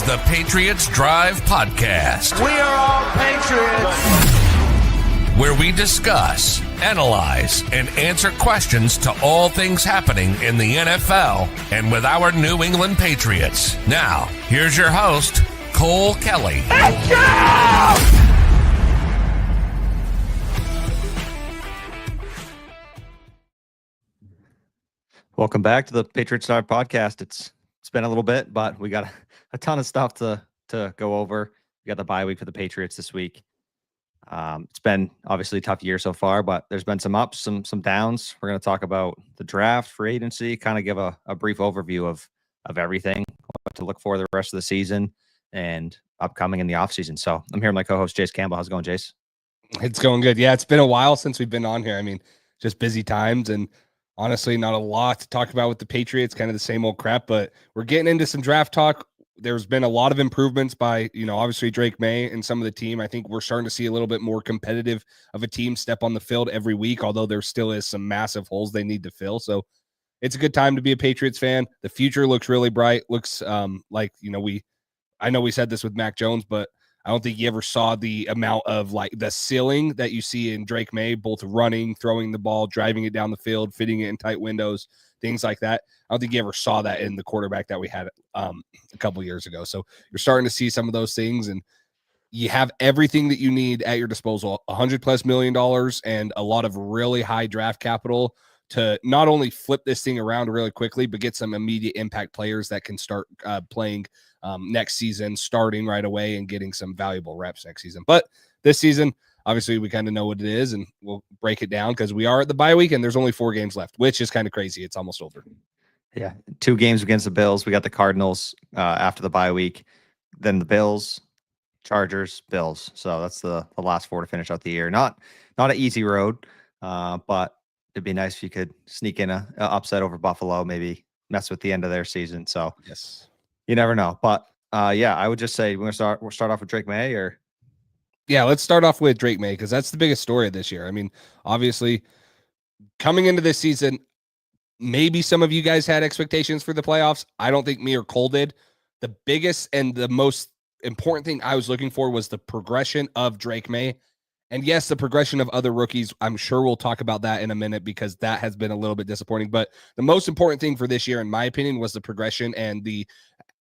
the Patriots Drive Podcast. We are all Patriots. Where we discuss, analyze, and answer questions to all things happening in the NFL and with our New England Patriots. Now, here's your host, Cole Kelly. Let's go! Welcome back to the Patriots Drive Podcast. It's been a little bit, but we got a ton of stuff to go over. We got the bye week for the Patriots this week. It's been obviously a tough year so far, but there's been some ups, some downs. We're going to talk about the draft, free agency, kind of give a brief overview of everything, what to look for the rest of the season and upcoming in the offseason. So I'm here with my co-host, Jace Campbell. How's it going, Jace? It's going good. Yeah, it's been a while since we've been on here. I mean, just busy times and honestly, not a lot to talk about with the Patriots, kind of the same old crap, but we're getting into some draft talk. There's been a lot of improvements by, obviously Drake Maye and some of the team. I think we're starting to see a little bit more competitive of a team step on the field every week, although there still is some massive holes they need to fill. So it's a good time to be a Patriots fan. The future looks really bright. Looks I know we said this with Mac Jones, but I don't think you ever saw the amount of like the ceiling that you see in Drake Maye, both running, throwing the ball, driving it down the field, fitting it in tight windows, things like that. I don't think you ever saw that in the quarterback that we had a couple years ago. So you're starting to see some of those things, and you have everything that you need at your disposal, $100+ million and a lot of really high draft capital to not only flip this thing around really quickly, but get some immediate impact players that can start playing next season, starting right away and getting some valuable reps next season. But this season, obviously, we kind of know what it is, and we'll break it down because we are at the bye week and there's only 4 games left, which is kind of crazy. It's almost over. Yeah, 2 games against the Bills. We got the Cardinals after the bye week, then the Bills, Chargers, Bills. So that's the last 4 to finish out the year. Not an easy road, but it'd be nice if you could sneak in a upset over Buffalo, maybe mess with the end of their season. So yes, you never know. But yeah, I would just say we'll start off with Drake Maye, or yeah, let's start off with Drake Maye because that's the biggest story of this year. I mean, obviously, coming into this season, maybe some of you guys had expectations for the playoffs. I don't think me or Cole did. The biggest and the most important thing I was looking for was the progression of Drake Maye. And yes, the progression of other rookies. I'm sure we'll talk about that in a minute because that has been a little bit disappointing. But the most important thing for this year, in my opinion, was the progression and the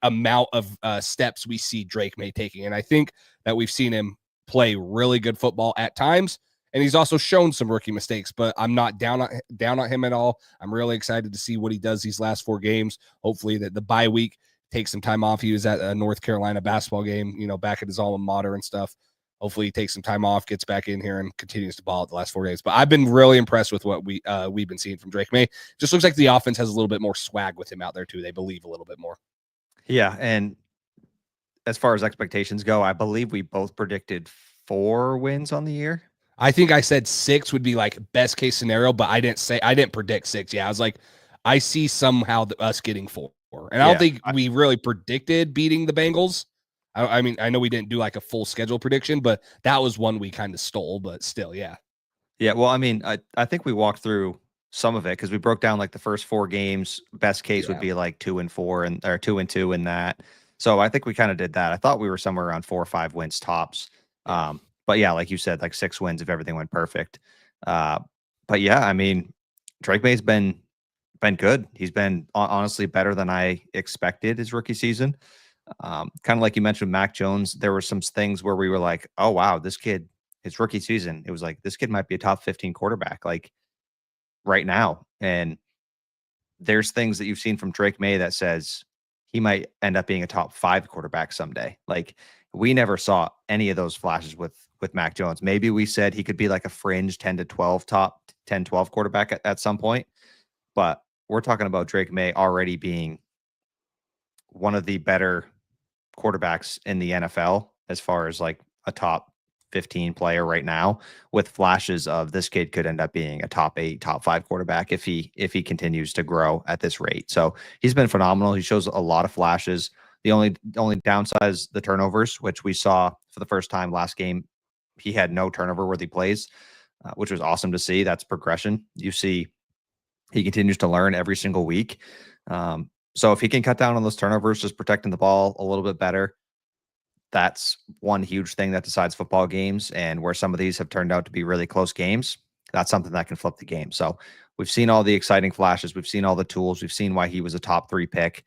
amount of steps we see Drake Maye taking. And I think that we've seen him play really good football at times. And he's also shown some rookie mistakes, but I'm not down on him at all. I'm really excited to see what he does these last 4 games. Hopefully that the bye week takes some time off. He was at a North Carolina basketball game, back at his alma mater and stuff. Hopefully he takes some time off, gets back in here, and continues to ball at the last 4 days. But I've been really impressed with what we've been seeing from Drake Maye. Just looks like the offense has a little bit more swag with him out there too. They believe a little bit more. yeah. And as far as expectations go, I believe we both predicted 4 wins on the year. I think I said 6 would be like best case scenario, but I didn't predict 6. Yeah, I was like, I see somehow us getting 4, and I don't think we really predicted beating the Bengals. I mean, I know we didn't do like a full schedule prediction, but that was one we kind of stole. But still, yeah. Yeah, well, I mean, I think we walked through some of it because we broke down like the first 4 games. Best case would be like 2-4 or 2-2 in that. So I think we kind of did that. I thought we were somewhere around 4 or 5 wins tops. But yeah, like you said, like 6 wins if everything went perfect. But yeah, I mean, Drake Maye's been good. He's been honestly better than I expected his rookie season. Kind of like you mentioned, Mac Jones, there were some things where we were like, oh, wow, this kid, his rookie season, it was like, this kid might be a top 15 quarterback, like right now. And there's things that you've seen from Drake Maye that says he might end up being a top 5 quarterback someday. Like we never saw any of those flashes with Mac Jones. Maybe we said he could be like a fringe 10 to 12 top 10, 12 quarterback at some point, but we're talking about Drake Maye already being one of the better quarterbacks in the NFL as far as like a top 15 player right now, with flashes of this kid could end up being a top 8, top 5 quarterback if he continues to grow at this rate. So he's been phenomenal. He shows a lot of flashes. The only downside is the turnovers, which we saw for the first time last game. He had no turnover worthy plays, which was awesome to see. That's progression. You see he continues to learn every single week. So if he can cut down on those turnovers, just protecting the ball a little bit better, that's one huge thing that decides football games. And where some of these have turned out to be really close games, that's something that can flip the game. So we've seen all the exciting flashes. We've seen all the tools. We've seen why he was a top 3 pick.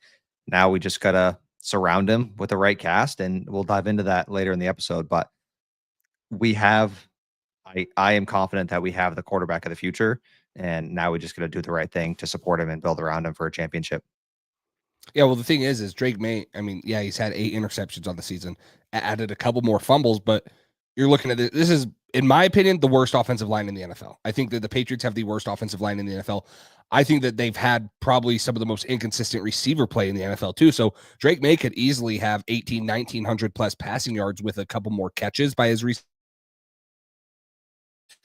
Now we just got to surround him with the right cast, and we'll dive into that later in the episode. But we have, I am confident that we have the quarterback of the future. And now we just got to do the right thing to support him and build around him for a championship. Yeah, well, the thing is Drake Maye, I mean, yeah, he's had 8 interceptions on the season, added a couple more fumbles, but you're looking at this is, in my opinion, the worst offensive line in the NFL. I think that the Patriots have the worst offensive line in the NFL. I think that they've had probably some of the most inconsistent receiver play in the NFL too. So Drake Maye could easily have 1,900 plus passing yards with a couple more catches by his receivers.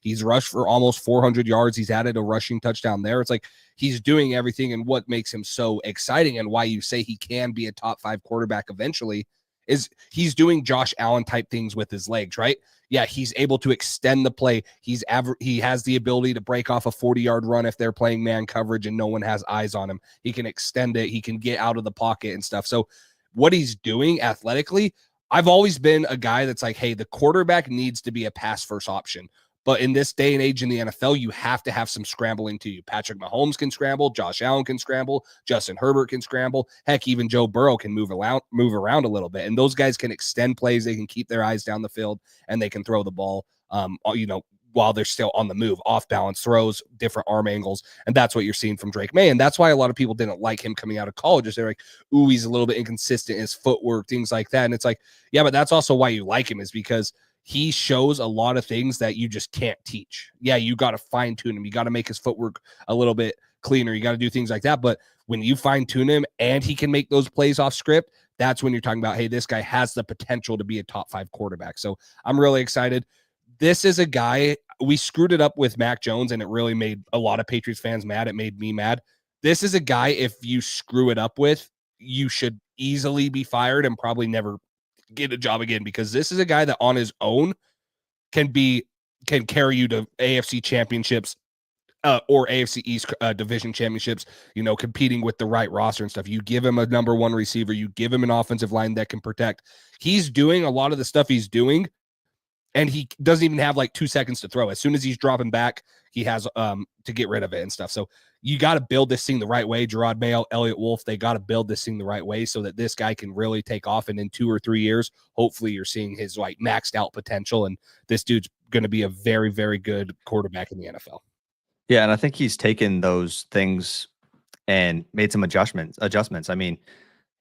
He's rushed for almost 400 yards. He's added a rushing touchdown there. It's like he's doing everything. And what makes him so exciting and why you say he can be a top 5 quarterback eventually is he's doing Josh Allen type things with his legs, right? Yeah, he's able to extend the play. He has the ability to break off a 40-yard run if they're playing man coverage and no one has eyes on him. He can extend it. He can get out of the pocket and stuff. So what he's doing athletically, I've always been a guy that's like, hey, the quarterback needs to be a pass first option. But in this day and age in the NFL, you have to have some scrambling to you. Patrick Mahomes can scramble. Josh Allen can scramble. Justin Herbert can scramble. Heck, even Joe Burrow can move around a little bit. And those guys can extend plays. They can keep their eyes down the field, and they can throw the ball, while they're still on the move, off balance throws, different arm angles. And that's what you're seeing from Drake Maye. And that's why a lot of people didn't like him coming out of college. They're like, ooh, he's a little bit inconsistent in his footwork, things like that. And it's like, yeah, but that's also why you like him, is because he shows a lot of things that you just can't teach. Yeah, you got to fine tune him. You got to make his footwork a little bit cleaner. You got to do things like that. But when you fine tune him and he can make those plays off script, that's when you're talking about, hey, this guy has the potential to be a top 5 quarterback. So I'm really excited. This is a guy, we screwed it up with Mac Jones, and it really made a lot of Patriots fans mad. It made me mad. This is a guy, if you screw it up with, you should easily be fired and probably never get a job again, because this is a guy that on his own can carry you to AFC championships or AFC East division championships, competing with the right roster and stuff. You give him a number 1 receiver, you give him an offensive line that can protect. He's doing a lot of the stuff he's doing, and he doesn't even have like 2 seconds to throw. As soon as he's dropping back, he has to get rid of it and stuff. So you got to build this thing the right way. Gerard Mayo, Elliott Wolf, they got to build this thing the right way so that this guy can really take off. And in 2 or 3 years, hopefully you're seeing his like maxed out potential. And this dude's going to be a very, very good quarterback in the NFL. Yeah. And I think he's taken those things and made some adjustments. I mean,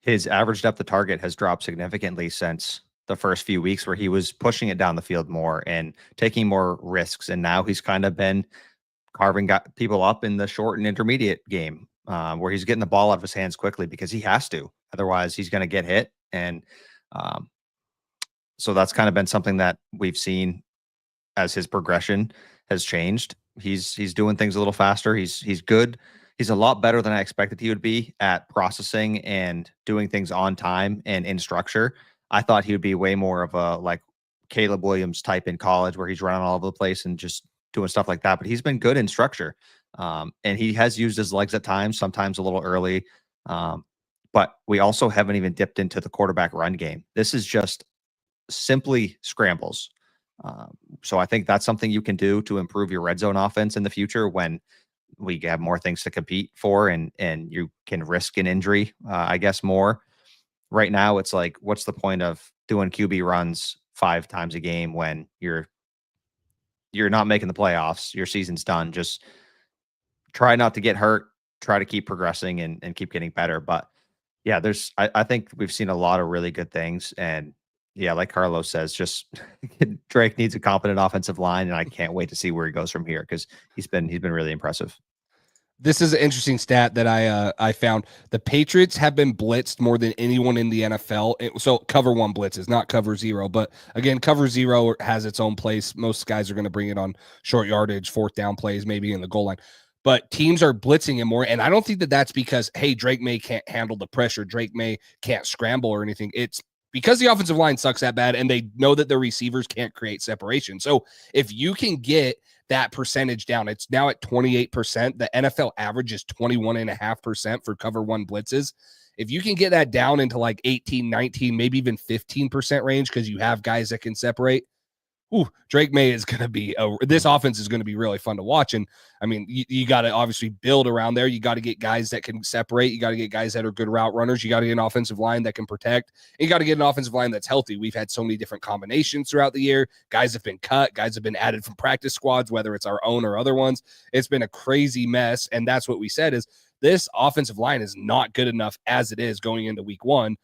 his average depth of target has dropped significantly since the first few weeks, where he was pushing it down the field more and taking more risks. And now he's kind of been carving people up in the short and intermediate game, where he's getting the ball out of his hands quickly because he has to. Otherwise, he's going to get hit. And so that's kind of been something that we've seen as his progression has changed. He's doing things a little faster. He's good. He's a lot better than I expected he would be at processing and doing things on time and in structure. I thought he would be way more of a like Caleb Williams type in college, where he's running all over the place and just doing stuff like that. But he's been good in structure. And he has used his legs at times, sometimes a little early. But we also haven't even dipped into the quarterback run game. This is just simply scrambles. So I think that's something you can do to improve your red zone offense in the future when we have more things to compete for, and you can risk an injury, I guess, more. Right now, it's like, what's the point of doing QB runs 5 times a game when you're not making the playoffs? Your season's done. Just try not to get hurt. Try to keep progressing and keep getting better. But yeah, I think we've seen a lot of really good things. And yeah, like Carlos says, just Drake needs a competent offensive line, and I can't wait to see where he goes from here, because he's been really impressive. This is an interesting stat that I found. The Patriots have been blitzed more than anyone in the NFL. So cover 1 blitzes, not cover 0. But again, cover 0 has its own place. Most guys are going to bring it on short yardage, 4th down plays, maybe in the goal line. But teams are blitzing him more. And I don't think that that's because, hey, Drake Maye can't handle the pressure. Drake Maye can't scramble or anything. It's because the offensive line sucks that bad, and they know that their receivers can't create separation. So if you can get that percentage down. It's now at 28%. The NFL average is 21.5% for cover one blitzes. If you can get that down into like 18, 19, maybe even 15% range, because you have guys that can separate, Drake Maye is going to be this offense is going to be really fun to watch. And I mean, you got to obviously build around there. You got to get guys that can separate. You got to get guys that are good route runners. You got to get an offensive line that can protect. And you got to get an offensive line that's healthy. We've had so many different combinations throughout the year. Guys have been cut. Guys have been added from practice squads, whether it's our own or other ones. It's been a crazy mess. And that's what we said is this offensive line is not good enough as it is going into week one.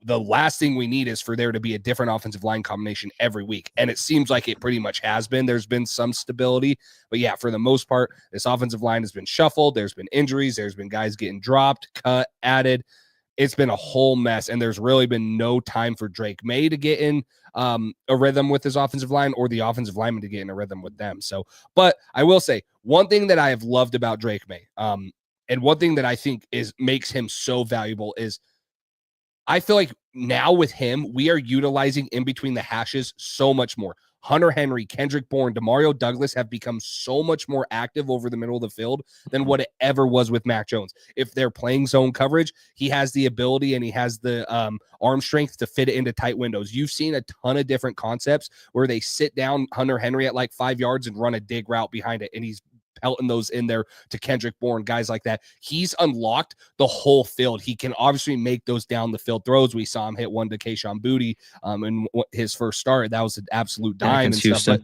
The last thing we need is for there to be a different offensive line combination every week. And it seems like it pretty much has been. There's been some stability. But yeah, for the most part, this offensive line has been shuffled. There's been injuries. There's been guys getting dropped, cut, added. It's been a whole mess. And there's really been no time for Drake Maye to get in a rhythm with his offensive line or the offensive lineman to get in a rhythm with them. So, but I will say, one thing that I have loved about Drake Maye, and one thing that I think makes him so valuable is I feel like now with him, we are utilizing in between the hashes so much more. Hunter Henry, Kendrick Bourne, Demario Douglas have become so much more active over the middle of the field than what it ever was with Mac Jones. If they're playing zone coverage, he has the ability and he has the arm strength to fit it into tight windows. You've seen a ton of different concepts where they sit down Hunter Henry at like 5 yards and run a dig route behind it, and he's pelting those in there to Kendrick Bourne, guys like that. He's unlocked the whole field. He can obviously make those down the field throws. We saw him hit one to Kayshon Boutte in his first start. That was an absolute dime and stuff. But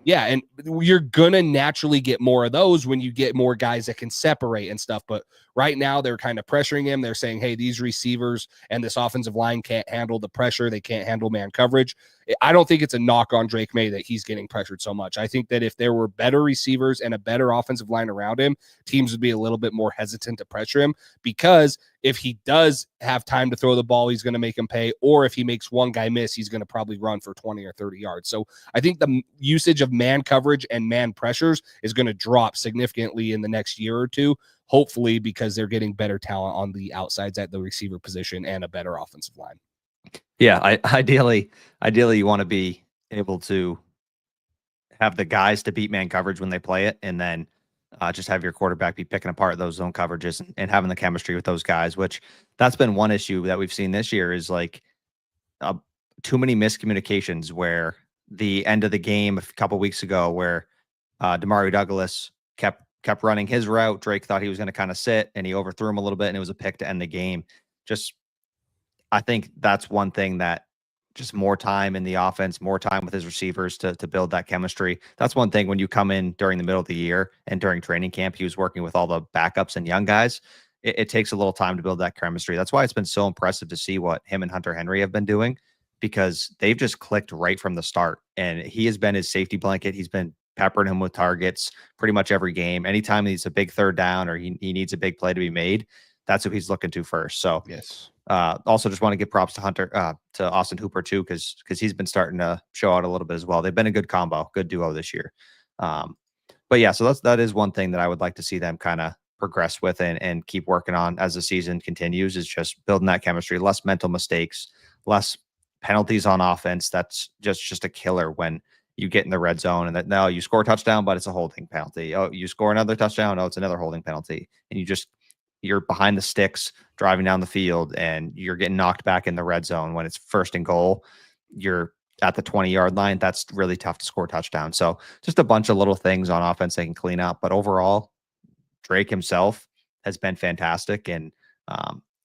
yeah, and you're gonna naturally get more of those when you get more guys that can separate and stuff. But right now they're kind of pressuring him. They're saying, hey, these receivers and this offensive line can't handle the pressure. They can't handle man coverage. I don't think it's a knock on Drake Maye that he's getting pressured so much. I think that if there were better receivers and a better offensive line around him, teams would be a little bit more hesitant to pressure him, because if he does have time to throw the ball, he's going to make him pay. Or if he makes one guy miss, he's going to probably run for 20 or 30 yards. So I think the usage of man coverage and man pressures is going to drop significantly in the next year or two, hopefully, because they're getting better talent on the outsides at the receiver position and a better offensive line. Yeah, ideally, you want to be able to have the guys to beat man coverage when they play it, and then just have your quarterback be picking apart those zone coverages and having the chemistry with those guys, which that's been one issue that we've seen this year is like too many miscommunications where the end of the game a couple weeks ago where Demario Douglas kept running his route. Drake thought he was going to kind of sit and he overthrew him a little bit and it was a pick to end the game. I think that's one thing that just more time in the offense, more time with his receivers to build that chemistry. That's one thing when you come in during the middle of the year and during training camp, he was working with all the backups and young guys. It takes a little time to build that chemistry. That's why it's been so impressive to see what him and Hunter Henry have been doing, because they've just clicked right from the start. And he has been his safety blanket. He's been peppering him with targets pretty much every game. Anytime he's a big third down or he needs a big play to be made, that's who he's looking to first. So yes. Also just want to give props to Austin Hooper too, because he's been starting to show out a little bit as well. They've been a good combo, good duo this year. But yeah, so that is one thing that I would like to see them kind of progress with and keep working on as the season continues, is just building that chemistry, less mental mistakes, less penalties on offense. That's just a killer when you get in the red zone and that now you score a touchdown, but it's a holding penalty. Oh, you score another touchdown. Oh, it's another holding penalty. And you're behind the sticks driving down the field and you're getting knocked back in the red zone when it's first and goal. You're at the 20-yard line. That's really tough to score a touchdown. So just a bunch of little things on offense they can clean up. But overall, Drake himself has been fantastic. And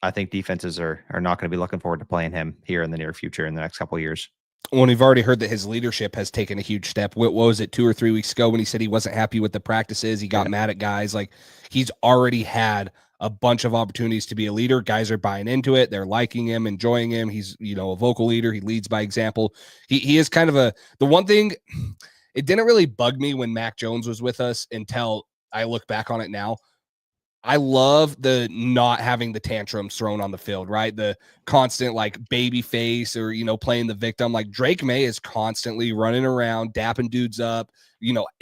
I think defenses are not going to be looking forward to playing him here in the near future in the next couple of years. When we've already heard that his leadership has taken a huge step. What was it, 2 or 3 weeks ago when he said he wasn't happy with the practices? He got mad at guys. Like, he's already had a bunch of opportunities to be a leader. Guys are buying into it. They're liking him, enjoying him. He's, a vocal leader. He leads by example. He is kind of the one thing, it didn't really bug me when Mac Jones was with us until I look back on it now. I love the not having the tantrums thrown on the field, right? The constant like baby face or, playing the victim. Like Drake Maye is constantly running around, dapping dudes up,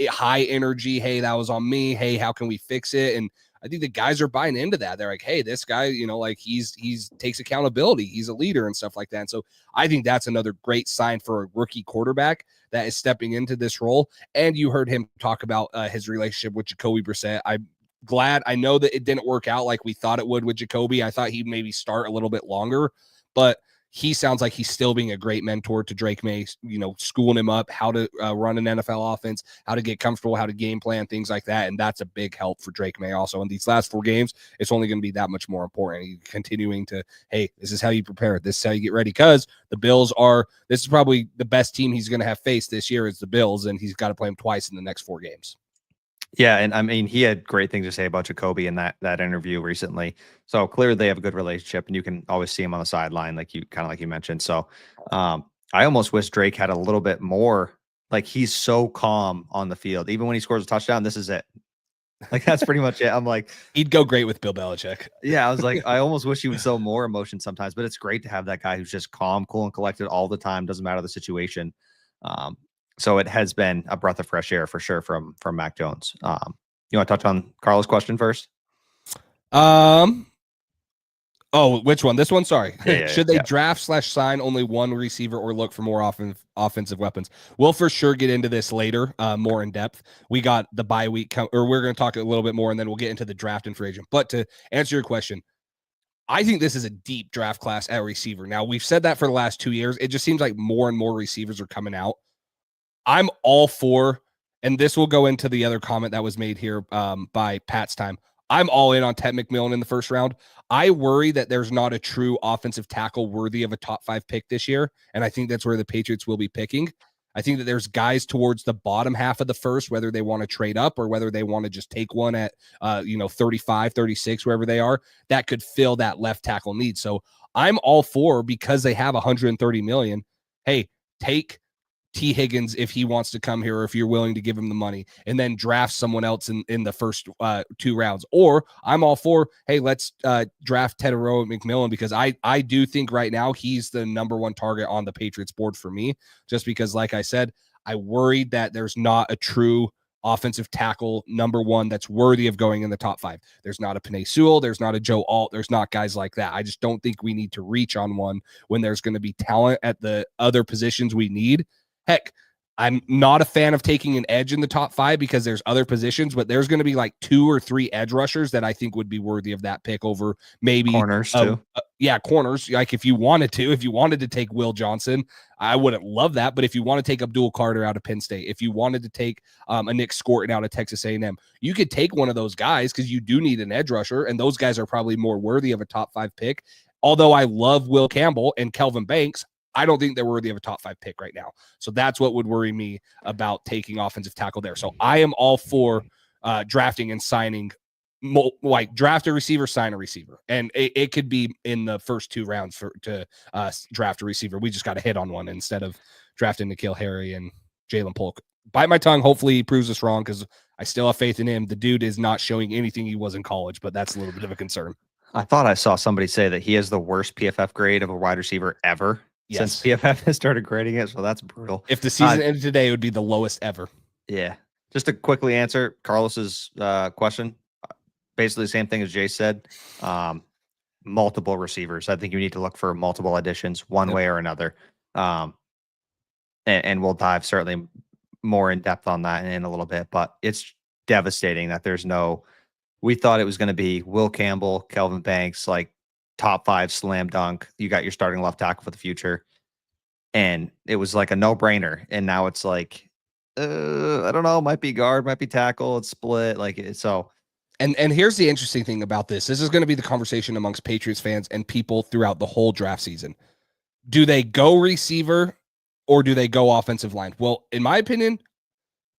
high energy. Hey, that was on me. Hey, how can we fix it? And I think the guys are buying into that. They're like, hey, this guy, like he's takes accountability. He's a leader and stuff like that. And so I think that's another great sign for a rookie quarterback that is stepping into this role. And you heard him talk about his relationship with Jacoby Brissett. I'm glad. I know that it didn't work out like we thought it would with Jacoby. I thought he'd maybe start a little bit longer, but he sounds like he's still being a great mentor to Drake Maye, schooling him up how to run an NFL offense, how to get comfortable, how to game plan, things like that. And that's a big help for Drake Maye also. In these last 4 games, it's only going to be that much more important. He's continuing to, hey, this is how you prepare. This is how you get ready, because the Bills this is probably the best team he's going to have faced this year is the Bills, and he's got to play them twice in the next 4 games. Yeah, and I mean, he had great things to say about Jacoby in that interview recently. So clearly they have a good relationship, and you can always see him on the sideline, like you mentioned. So I almost wish Drake had a little bit more. Like, he's so calm on the field, even when he scores a touchdown. This is it. Like, that's pretty much it. I'm like, he'd go great with Bill Belichick. Yeah, I was like, I almost wish he would show more emotion sometimes, but it's great to have that guy who's just calm, cool, and collected all the time. Doesn't matter the situation. So it has been a breath of fresh air for sure from Mac Jones. You want to touch on Carlos' question first? Which one? This one? Sorry. Yeah, Should they draft/sign only one receiver or look for more offensive weapons? We'll for sure get into this later, more in depth. We got the bye week, or we're going to talk a little bit more, and then we'll get into the draft and free agent. But to answer your question, I think this is a deep draft class at receiver. Now, we've said that for the last 2 years. It just seems like more and more receivers are coming out. I'm all for, and this will go into the other comment that was made here by Pat's time. I'm all in on Ted McMillan in the first round. I worry that there's not a true offensive tackle worthy of a top 5 pick this year, and I think that's where the Patriots will be picking. I think that there's guys towards the bottom half of the first, whether they want to trade up or whether they want to just take one at 35, 36, wherever they are, that could fill that left tackle need. So I'm all for, because they have $130 million. Hey, take T. Higgins if he wants to come here, or if you're willing to give him the money, and then draft someone else in the first 2 rounds. Or I'm all for, hey, let's draft Tedero McMillan, because I do think right now he's the number 1 target on the Patriots board for me, just because, like I said, I worried that there's not a true offensive tackle number 1 that's worthy of going in the top 5. There's not a Penei Sewell. There's not a Joe Alt. There's not guys like that. I just don't think we need to reach on one when there's going to be talent at the other positions we need. Heck, I'm not a fan of taking an edge in the top 5 because there's other positions, but there's going to be like 2 or 3 edge rushers that I think would be worthy of that pick over maybe corners too. Corners. Like if you wanted to take Will Johnson, I wouldn't love that. But if you want to take Abdul Carter out of Penn State, if you wanted to take a Nick Scorton out of Texas A&M, you could take one of those guys, because you do need an edge rusher, and those guys are probably more worthy of a top 5 pick. Although I love Will Campbell and Kelvin Banks, I don't think they're worthy of a top 5 pick right now. So that's what would worry me about taking offensive tackle there. So I am all for drafting and signing, like draft a receiver, sign a receiver. And it could be in the first 2 rounds to draft a receiver. We just got to hit on one instead of drafting N'Keal Harry and Jalen Polk. Bite my tongue. Hopefully he proves us wrong, because I still have faith in him. The dude is not showing anything he was in college, but that's a little bit of a concern. I thought I saw somebody say that he has the worst PFF grade of a wide receiver ever. Yes. Since PFF has started grading it, so that's brutal. If the season ended today, it would be the lowest ever. Yeah. Just to quickly answer Carlos's question, basically the same thing as Jay said. Multiple receivers. I think you need to look for multiple additions one way or another. And we'll dive certainly more in depth on that in a little bit, but it's devastating that there's no, we thought it was going to be Will Campbell, Kelvin Banks, like top 5 slam dunk. You got your starting left tackle for the future. And it was like a no-brainer. And now it's like, I don't know, might be guard, might be tackle, it's split. And here's the interesting thing about this. This is going to be the conversation amongst Patriots fans and people throughout the whole draft season. Do they go receiver or do they go offensive line? Well, in my opinion,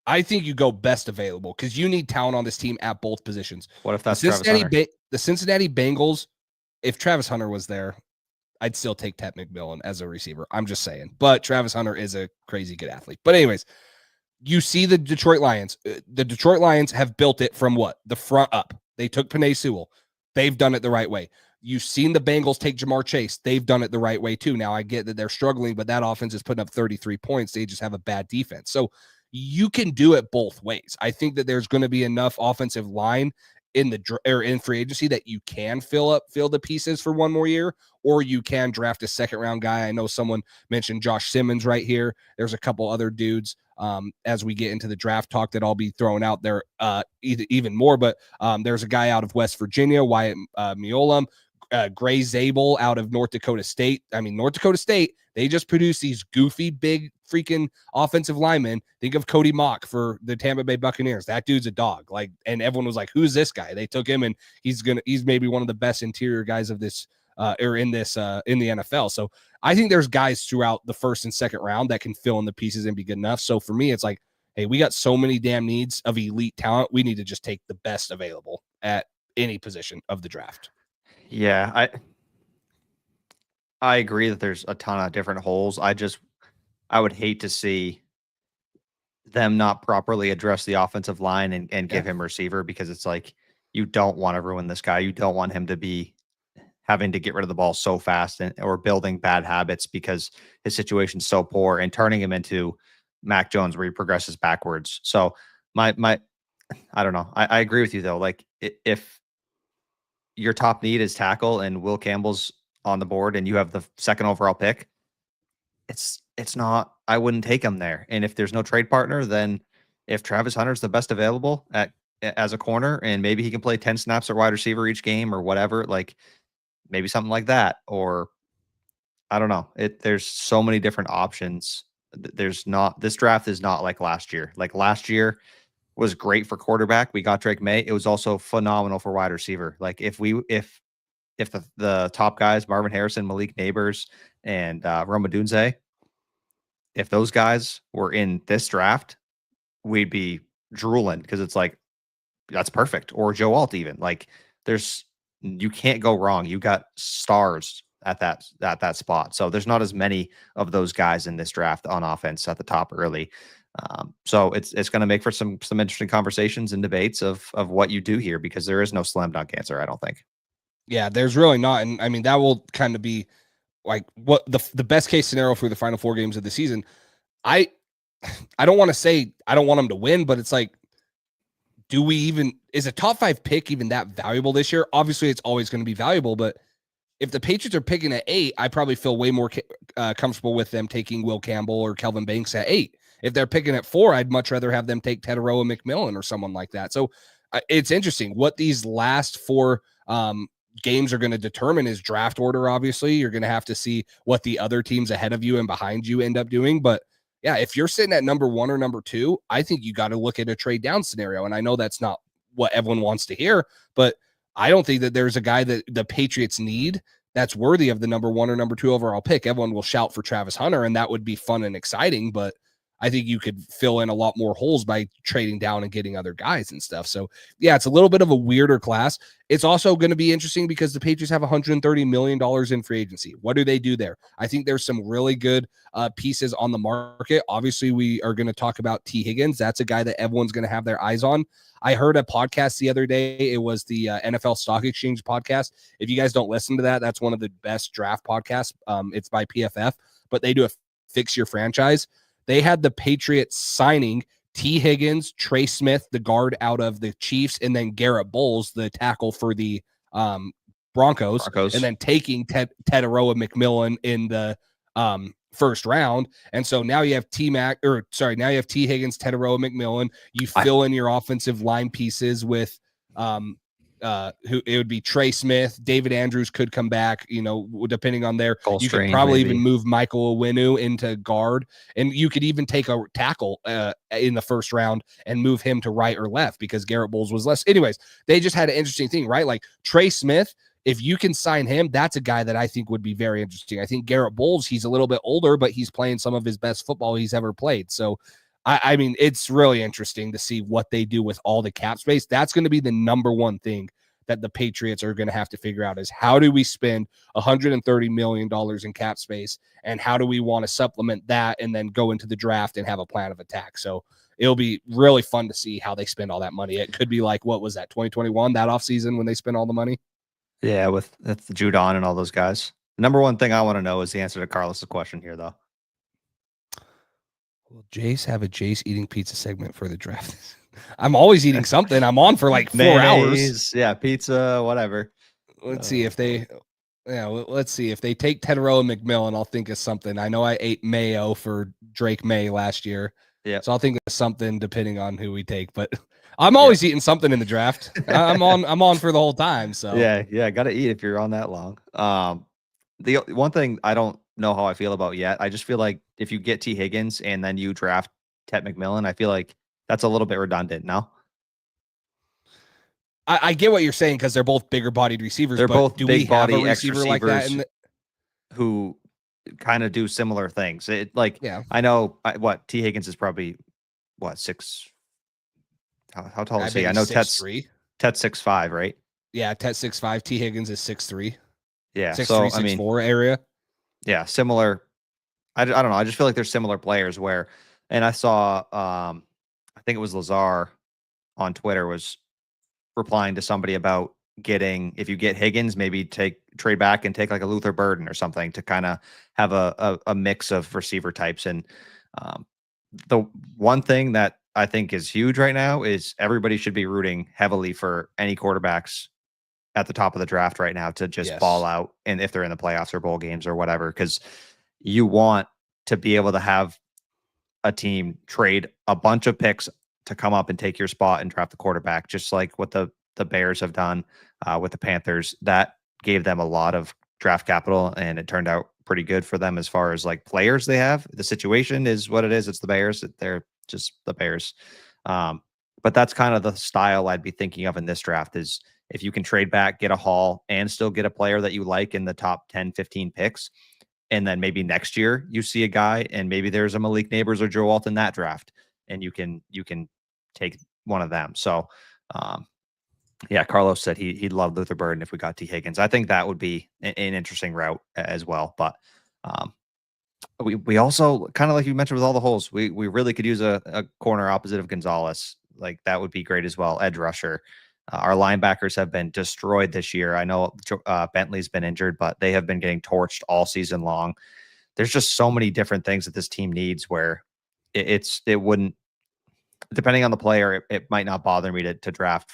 I think you go best available, because you need talent on this team at both positions. What if that's Travis Hunter? The Cincinnati Bengals, if Travis Hunter was there, I'd still take Ted McMillan as a receiver. I'm just saying. But Travis Hunter is a crazy good athlete. But anyways, you see the Detroit Lions. The Detroit Lions have built it from what? The front up. They took Penei Sewell. They've done it the right way. You've seen the Bengals take Jamar Chase. They've done it the right way too. Now I get that they're struggling, but that offense is putting up 33 points. They just have a bad defense. So you can do it both ways. I think that there's going to be enough offensive line in free agency that you can fill the pieces for one more year, or you can draft a second round guy. I know someone mentioned Josh Simmons right here. There's a couple other dudes as we get into the draft talk that I'll be throwing out there even more. But there's a guy out of West Virginia, Wyatt Miolam, Gray Zabel out of North Dakota State. I mean, North Dakota State, they just produce these goofy, big freaking offensive linemen. Think of Cody Mock for the Tampa Bay Buccaneers. That dude's a dog. Like, and everyone was like, who's this guy? They took him, and he's maybe one of the best interior guys of this in the NFL. So I think there's guys throughout the first and second round that can fill in the pieces and be good enough. So for me, it's like, hey, we got so many damn needs of elite talent. We need to just take the best available at any position of the draft. Yeah, I agree that there's a ton of different holes. I would hate to see them not properly address the offensive line and give him receiver, because it's like, you don't want to ruin this guy. You don't want him to be having to get rid of the ball so fast or building bad habits because his situation's so poor and turning him into Mac Jones where he progresses backwards. So I don't know. I agree with you though. Like, if your top need is tackle and Will Campbell's on the board and you have the second overall pick, it's not, I wouldn't take him there. And if there's no trade partner, then if Travis Hunter's the best available as a corner and maybe he can play 10 snaps at wide receiver each game or whatever, like maybe something like that. Or I don't know. There's so many different options. This draft is not like last year. Like, last year was great for quarterback. We got Drake Maye. It was also phenomenal for wide receiver. Like, if the top guys, Marvin Harrison, Malik Neighbors, and Roma Dunze, if those guys were in this draft, we'd be drooling, because it's like, that's perfect. Or Joe Alt even. Like, you can't go wrong. You got stars at that spot. So there's not as many of those guys in this draft on offense at the top early. So it's going to make for some interesting conversations and debates of what you do here, because there is no slam dunk answer, I don't think. Yeah, there's really not. And I mean, that will kind of be like what the best case scenario for the final 4 games of the season. I don't want to say I don't want them to win, but it's like, is a top 5 pick even that valuable this year? Obviously, it's always going to be valuable, but if the Patriots are picking at 8, I probably feel way more comfortable with them taking Will Campbell or Kelvin Banks at 8. If they're picking at 4, I'd much rather have them take Tetaroa McMillan or someone like that. So it's interesting what these last 4 games are going to determine is draft order. Obviously, you're going to have to see what the other teams ahead of you and behind you end up doing. But yeah, if you're sitting at number 1 or number 2, I think you got to look at a trade down scenario. And I know that's not what everyone wants to hear, but I don't think that there's a guy that the Patriots need that's worthy of the number 1 or number 2 overall pick. Everyone will shout for Travis Hunter, and that would be fun and exciting, but I think you could fill in a lot more holes by trading down and getting other guys and stuff. So yeah, it's a little bit of a weirder class. It's also going to be interesting because the Patriots have $130 million in free agency. What do they do there? I think there's some really good pieces on the market. Obviously, we are going to talk about T. Higgins. That's a guy that everyone's going to have their eyes on. I heard a podcast the other day. It was the NFL Stock Exchange podcast. If you guys don't listen to that, that's one of the best draft podcasts. It's by PFF, but they do a fix your franchise. They had the Patriots signing T. Higgins, Trey Smith, the guard out of the Chiefs, and then Garrett Bowles, the tackle for the Broncos, and then taking Tetaroa McMillan in the first round. And so now you have T. Higgins, Tetaroa McMillan. You fill in your offensive line pieces with who it would be Trey Smith, David Andrews could come back, depending on their, you could probably even move Michael Owenu into guard, and you could even take a tackle in the first round and move him to right or left because Garrett Bowles was less. Anyways, they just had an interesting thing, right? Like Trey Smith, if you can sign him, that's a guy that I think would be very interesting. I think Garrett Bowles, he's a little bit older, but he's playing some of his best football he's ever played. So I mean, it's really interesting to see what they do with all the cap space. That's going to be the number one thing that the Patriots are going to have to figure out is how do we spend $130 million in cap space, and how do we want to supplement that and then go into the draft and have a plan of attack. So it'll be really fun to see how they spend all that money. It could be like, what was that, 2021, that offseason when they spent all the money? Yeah, with Judon and all those guys. The number one thing I want to know is the answer to Carlos's question here, though. Will Jace have a Jace eating pizza segment for the draft? I'm always eating something. I'm on for like 4 hours. Yeah, pizza, whatever. Let's see if they take Tedrow and McMillan. I'll think of something. I know I ate mayo for Drake Maye last year. Yeah. So I'll think of something depending on who we take. But I'm always eating something in the draft. I'm on for the whole time. So yeah, gotta eat if you're on that long. The one thing I don't know how I feel about yet, I just feel like if you get T. Higgins and then you draft Ted McMillan, I feel like that's a little bit redundant now. I get what you're saying because they're both bigger bodied receivers. They're both do big we have body a receiver like that who kind of do similar things. I know T. Higgins is probably six. How tall is he? I know Ted's 6'5", right? Yeah, Ted's 6'5". T. Higgins is 6'3". Yeah, 6'3", 6'4" area. Yeah, similar. I don't know. I just feel like they're similar players where, and I saw, I think it was Lazar on Twitter was replying to somebody about if you get Higgins, maybe trade back and take like a Luther Burden or something to kind of have a mix of receiver types. And the one thing that I think is huge right now is everybody should be rooting heavily for any quarterbacks at the top of the draft right now to just ball out, and if they're in the playoffs or bowl games or whatever, because you want to be able to have a team trade a bunch of picks to come up and take your spot and draft the quarterback, just like what the Bears have done with the Panthers. That gave them a lot of draft capital, and it turned out pretty good for them as far as like players they have. The situation is what it is. It's the Bears. They're just the Bears. But that's kind of the style I'd be thinking of in this draft is if you can trade back, get a haul, and still get a player that you like in the top 10, 15 picks. And then maybe next year you see a guy and maybe there's a Malik Neighbors or Joe Alt in that draft, and you can take one of them. So, Carlos said he'd love Luther Burden if we got T. Higgins. I think that would be an interesting route as well. But we also, kind of like you mentioned with all the holes, we really could use a corner opposite of Gonzalez. Like that would be great as well. Edge rusher. Our linebackers have been destroyed this year. I know Bentley's been injured, but they have been getting torched all season long. There's just so many different things that this team needs where it wouldn't, depending on the player, it might not bother me to draft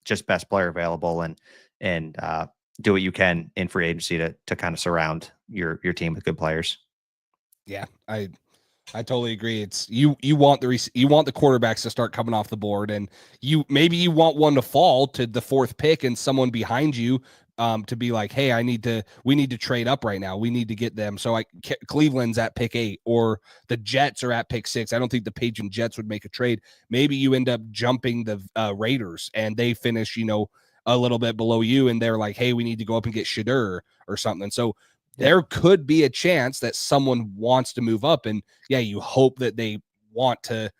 just best player available and do what you can in free agency to kind of surround your team with good players. Yeah, I totally agree. It's you want the quarterbacks to start coming off the board, and maybe you want one to fall to the 4th pick and someone behind you to be like, hey, we need to trade up right now. We need to get them. So Cleveland's at pick 8 or the Jets are at pick 6. I don't think the Patriots Jets would make a trade. Maybe you end up jumping the Raiders and they finish, a little bit below you. And they're like, hey, we need to go up and get Shadur or something. So there could be a chance that someone wants to move up, and you hope that they want to,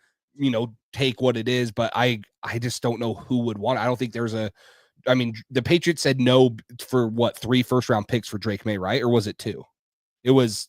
take what it is. But I just don't know who would want it. I don't think there's the Patriots said no for 3 first-round picks for Drake Maye, right? Or was it 2? It was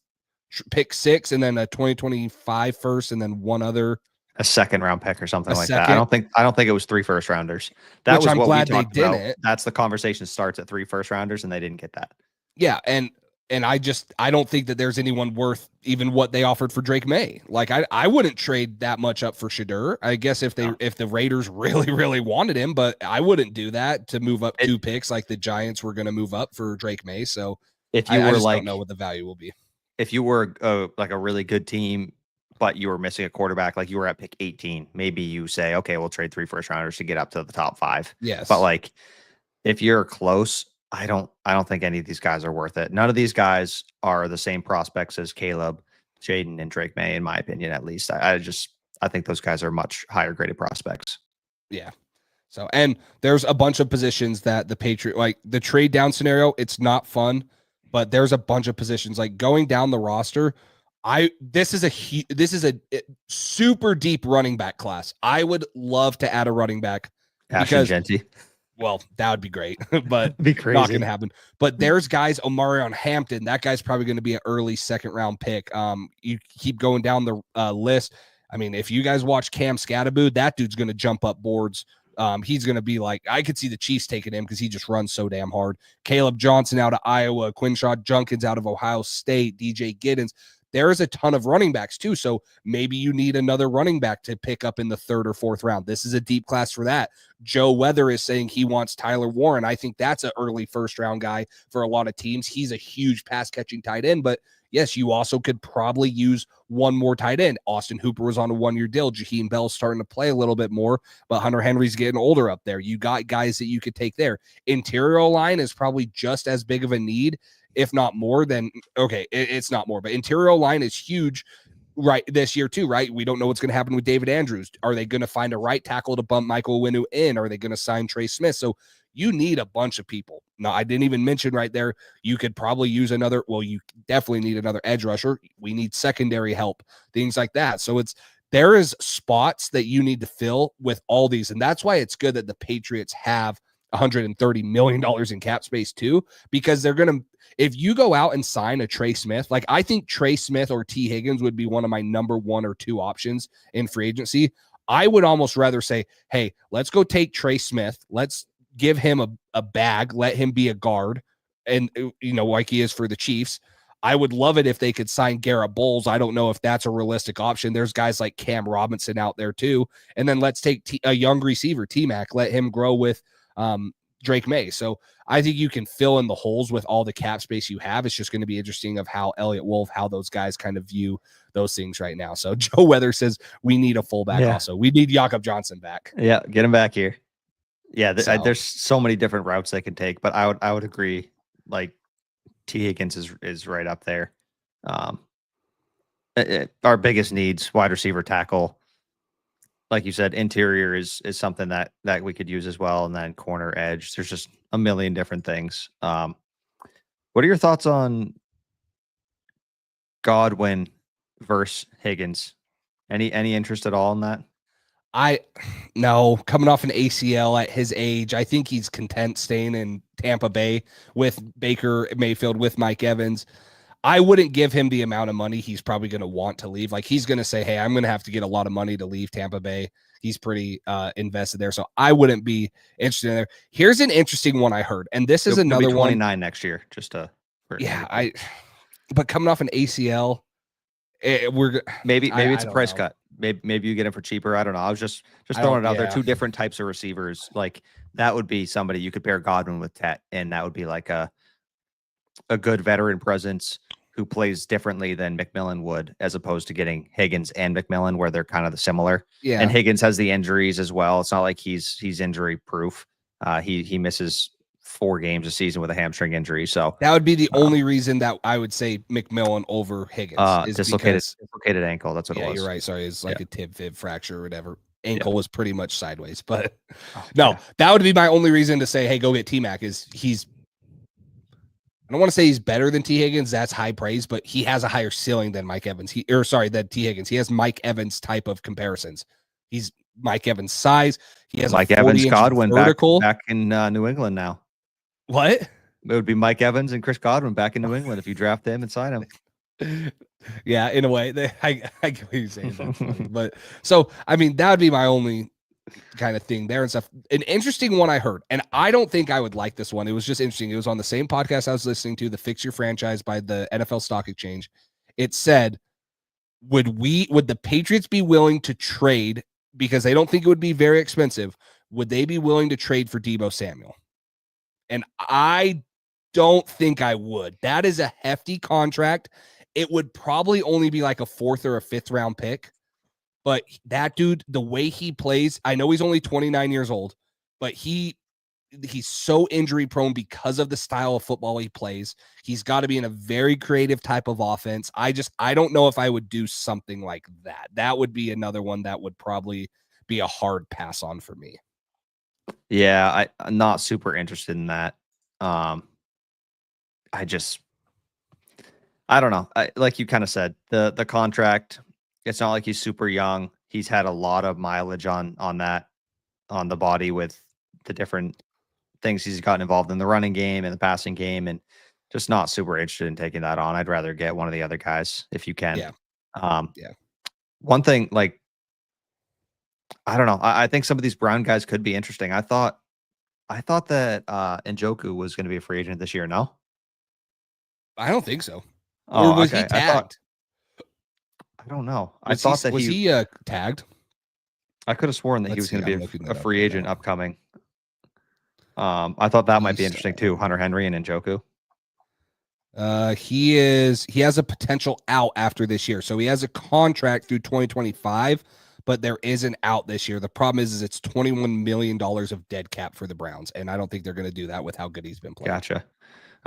pick 6 and then a 2025 first and then one other. A second-round pick or something like that. I don't think it was 3 first-rounders. That was I'm what glad we talked they about. didn't. That's the conversation starts at 3 first-rounders, and they didn't get that. Yeah, and I don't think that there's anyone worth even what they offered for Drake Maye. Like I wouldn't trade that much up for Shadur. I guess if the Raiders really, really wanted him, but I wouldn't do that to move up 2 picks like the Giants were going to move up for Drake Maye. So if you I were just don't know what the value will be. If you were like a really good team, but you were missing a quarterback, like you were at pick 18, maybe you say, okay, we'll trade 3 first-rounders to get up to the top 5. Yes. But like if you're close, I don't think any of these guys are worth it. None of these guys are the same prospects as Caleb, Jaden, and Drake Maye, in my opinion, at least. I think those guys are much higher graded prospects. Yeah. So, and there's a bunch of positions that the Patriot, like the trade down scenario, it's not fun, but there's a bunch of positions like going down the roster. This is a super deep running back class. I would love to add a running back Ashton Genty. Well, that would be great, but be crazy. Not going to happen. But there's guys, Omarion Hampton, that guy's probably going to be an early 2nd round pick. You keep going down the list. I mean, if you guys watch Cam Scatterboot, that dude's going to jump up boards. He's going to be like, I could see the Chiefs taking him because he just runs so damn hard. Caleb Johnson out of Iowa, Quinshaw Junkins out of Ohio State, DJ Giddens. There is a ton of running backs too. So maybe you need another running back to pick up in the 3rd or 4th round. This is a deep class for that. Joe Weather is saying he wants Tyler Warren. I think that's an early 1st round guy for a lot of teams. He's a huge pass catching tight end, but yes, you also could probably use one more tight end. Austin Hooper was on a 1-year deal. Jaheim Bell's starting to play a little bit more, but Hunter Henry's getting older up there. You got guys that you could take there. Interior line is probably just as big of a need, if not more than, okay, it's not more, but interior line is huge right this year too, right? We don't know what's going to happen with David Andrews. Are they going to find a right tackle to bump Michael Winu in? Are they going to sign Trey Smith? So you need a bunch of people. Now, I didn't even mention right there, you could probably use another, well, you definitely need another edge rusher. We need secondary help, things like that. So there is spots that you need to fill with all these. And that's why it's good that the Patriots have $130 million in cap space too, because they're going to, if you go out and sign a Trey Smith, like I think Trey Smith or T Higgins would be one of my number 1 or 2 options in free agency. I would almost rather say, hey, let's go take Trey Smith. Let's give him a bag, let him be a guard, and like he is for the Chiefs. I would love it if they could sign Garrett Bowles. I don't know if that's a realistic option. There's guys like Cam Robinson out there too. And then let's take a young receiver, T-Mac, let him grow with Drake Maye. So I think you can fill in the holes with all the cap space you have. It's just going to be interesting of how Elliott Wolf, how those guys kind of view those things right now. So Joe Weather says we need a fullback also. We need Jakob Johnson back. Yeah, get him back here. Yeah, there's so many different routes they can take, but I would agree. Like T Higgins is right up there. Our biggest needs, wide receiver, tackle. Like you said, interior is something that we could use as well, and then corner, edge. There's just a million different things. What are your thoughts on Godwin versus Higgins? Any interest at all in that? No, coming off an ACL at his age, I think he's content staying in Tampa Bay with Baker Mayfield, with Mike Evans. I wouldn't give him the amount of money he's probably going to want to leave. Like he's going to say, hey, I'm going to have to get a lot of money to leave Tampa Bay. He's pretty invested there. So I wouldn't be interested in there. Here's an interesting one I heard. And this is another 29 one next year, but coming off an ACL, maybe it's a price cut. Maybe you get him for cheaper. I don't know. I was just throwing it out there. 2 different types of receivers. Like that would be somebody you could pair Godwin with Tet, and that would be like a good veteran presence who plays differently than McMillan would, as opposed to getting Higgins and McMillan, where they're kind of similar. Yeah. And Higgins has the injuries as well. It's not like he's injury proof. He misses 4 games a season with a hamstring injury. So that would be the only reason that I would say McMillan over Higgins. Is dislocated ankle. That's what it was. You're right. Sorry. It's like a tib-fib fracture or whatever. Ankle was pretty much sideways, but that would be my only reason to say, hey, go get T-Mac. I don't want to say he's better than T. Higgins. That's high praise, but he has a higher ceiling than Mike Evans. Than T. Higgins. He has Mike Evans type of comparisons. He's Mike Evans size. He has Mike Evans, Godwin back in New England now. What? It would be Mike Evans and Chris Godwin back in New England if you draft him and sign him. Yeah, in a way. I get what you're saying. That's funny. But so, I mean, that would be my only kind of thing there and stuff. An interesting one I heard, and I don't think I would like this one. It was just interesting. It was on the same podcast I was listening to, the Fix Your Franchise by the NFL Stock Exchange. It said, would the Patriots be willing to trade, because they don't think it would be very expensive, would they be willing to trade for Deebo Samuel? And I don't think I would. That is a hefty contract. It would probably only be like a 4th or a 5th round pick. But that dude, the way he plays, I know he's only 29 years old, but he's so injury prone because of the style of football he plays. He's got to be in a very creative type of offense. I don't know if I would do something like that. That would be another one that would probably be a hard pass on for me. Yeah, I'm not super interested in that. I don't know. Like you kind of said, the contract, it's not like he's super young. He's had a lot of mileage on the body with the different things he's gotten involved in the running game and the passing game, and just not super interested in taking that on. I'd rather get one of the other guys if you can. Yeah. One thing, like, I don't know. I think some of these Brown guys could be interesting. I thought that Njoku was going to be a free agent this year. No? I don't think so. Or Oh, was he okay. tagged? I don't know. Was I thought that was he tagged? I could have sworn that he Let's was see, going to I'm be looking a that up free right agent now. upcoming. I thought that might be He's, interesting too. Hunter Henry and Njoku. He has a potential out after this year. So he has a contract through 2025, but there is an out this year. The problem is it's $21 million of dead cap for the Browns, and I don't think they're going to do that with how good he's been playing. Gotcha.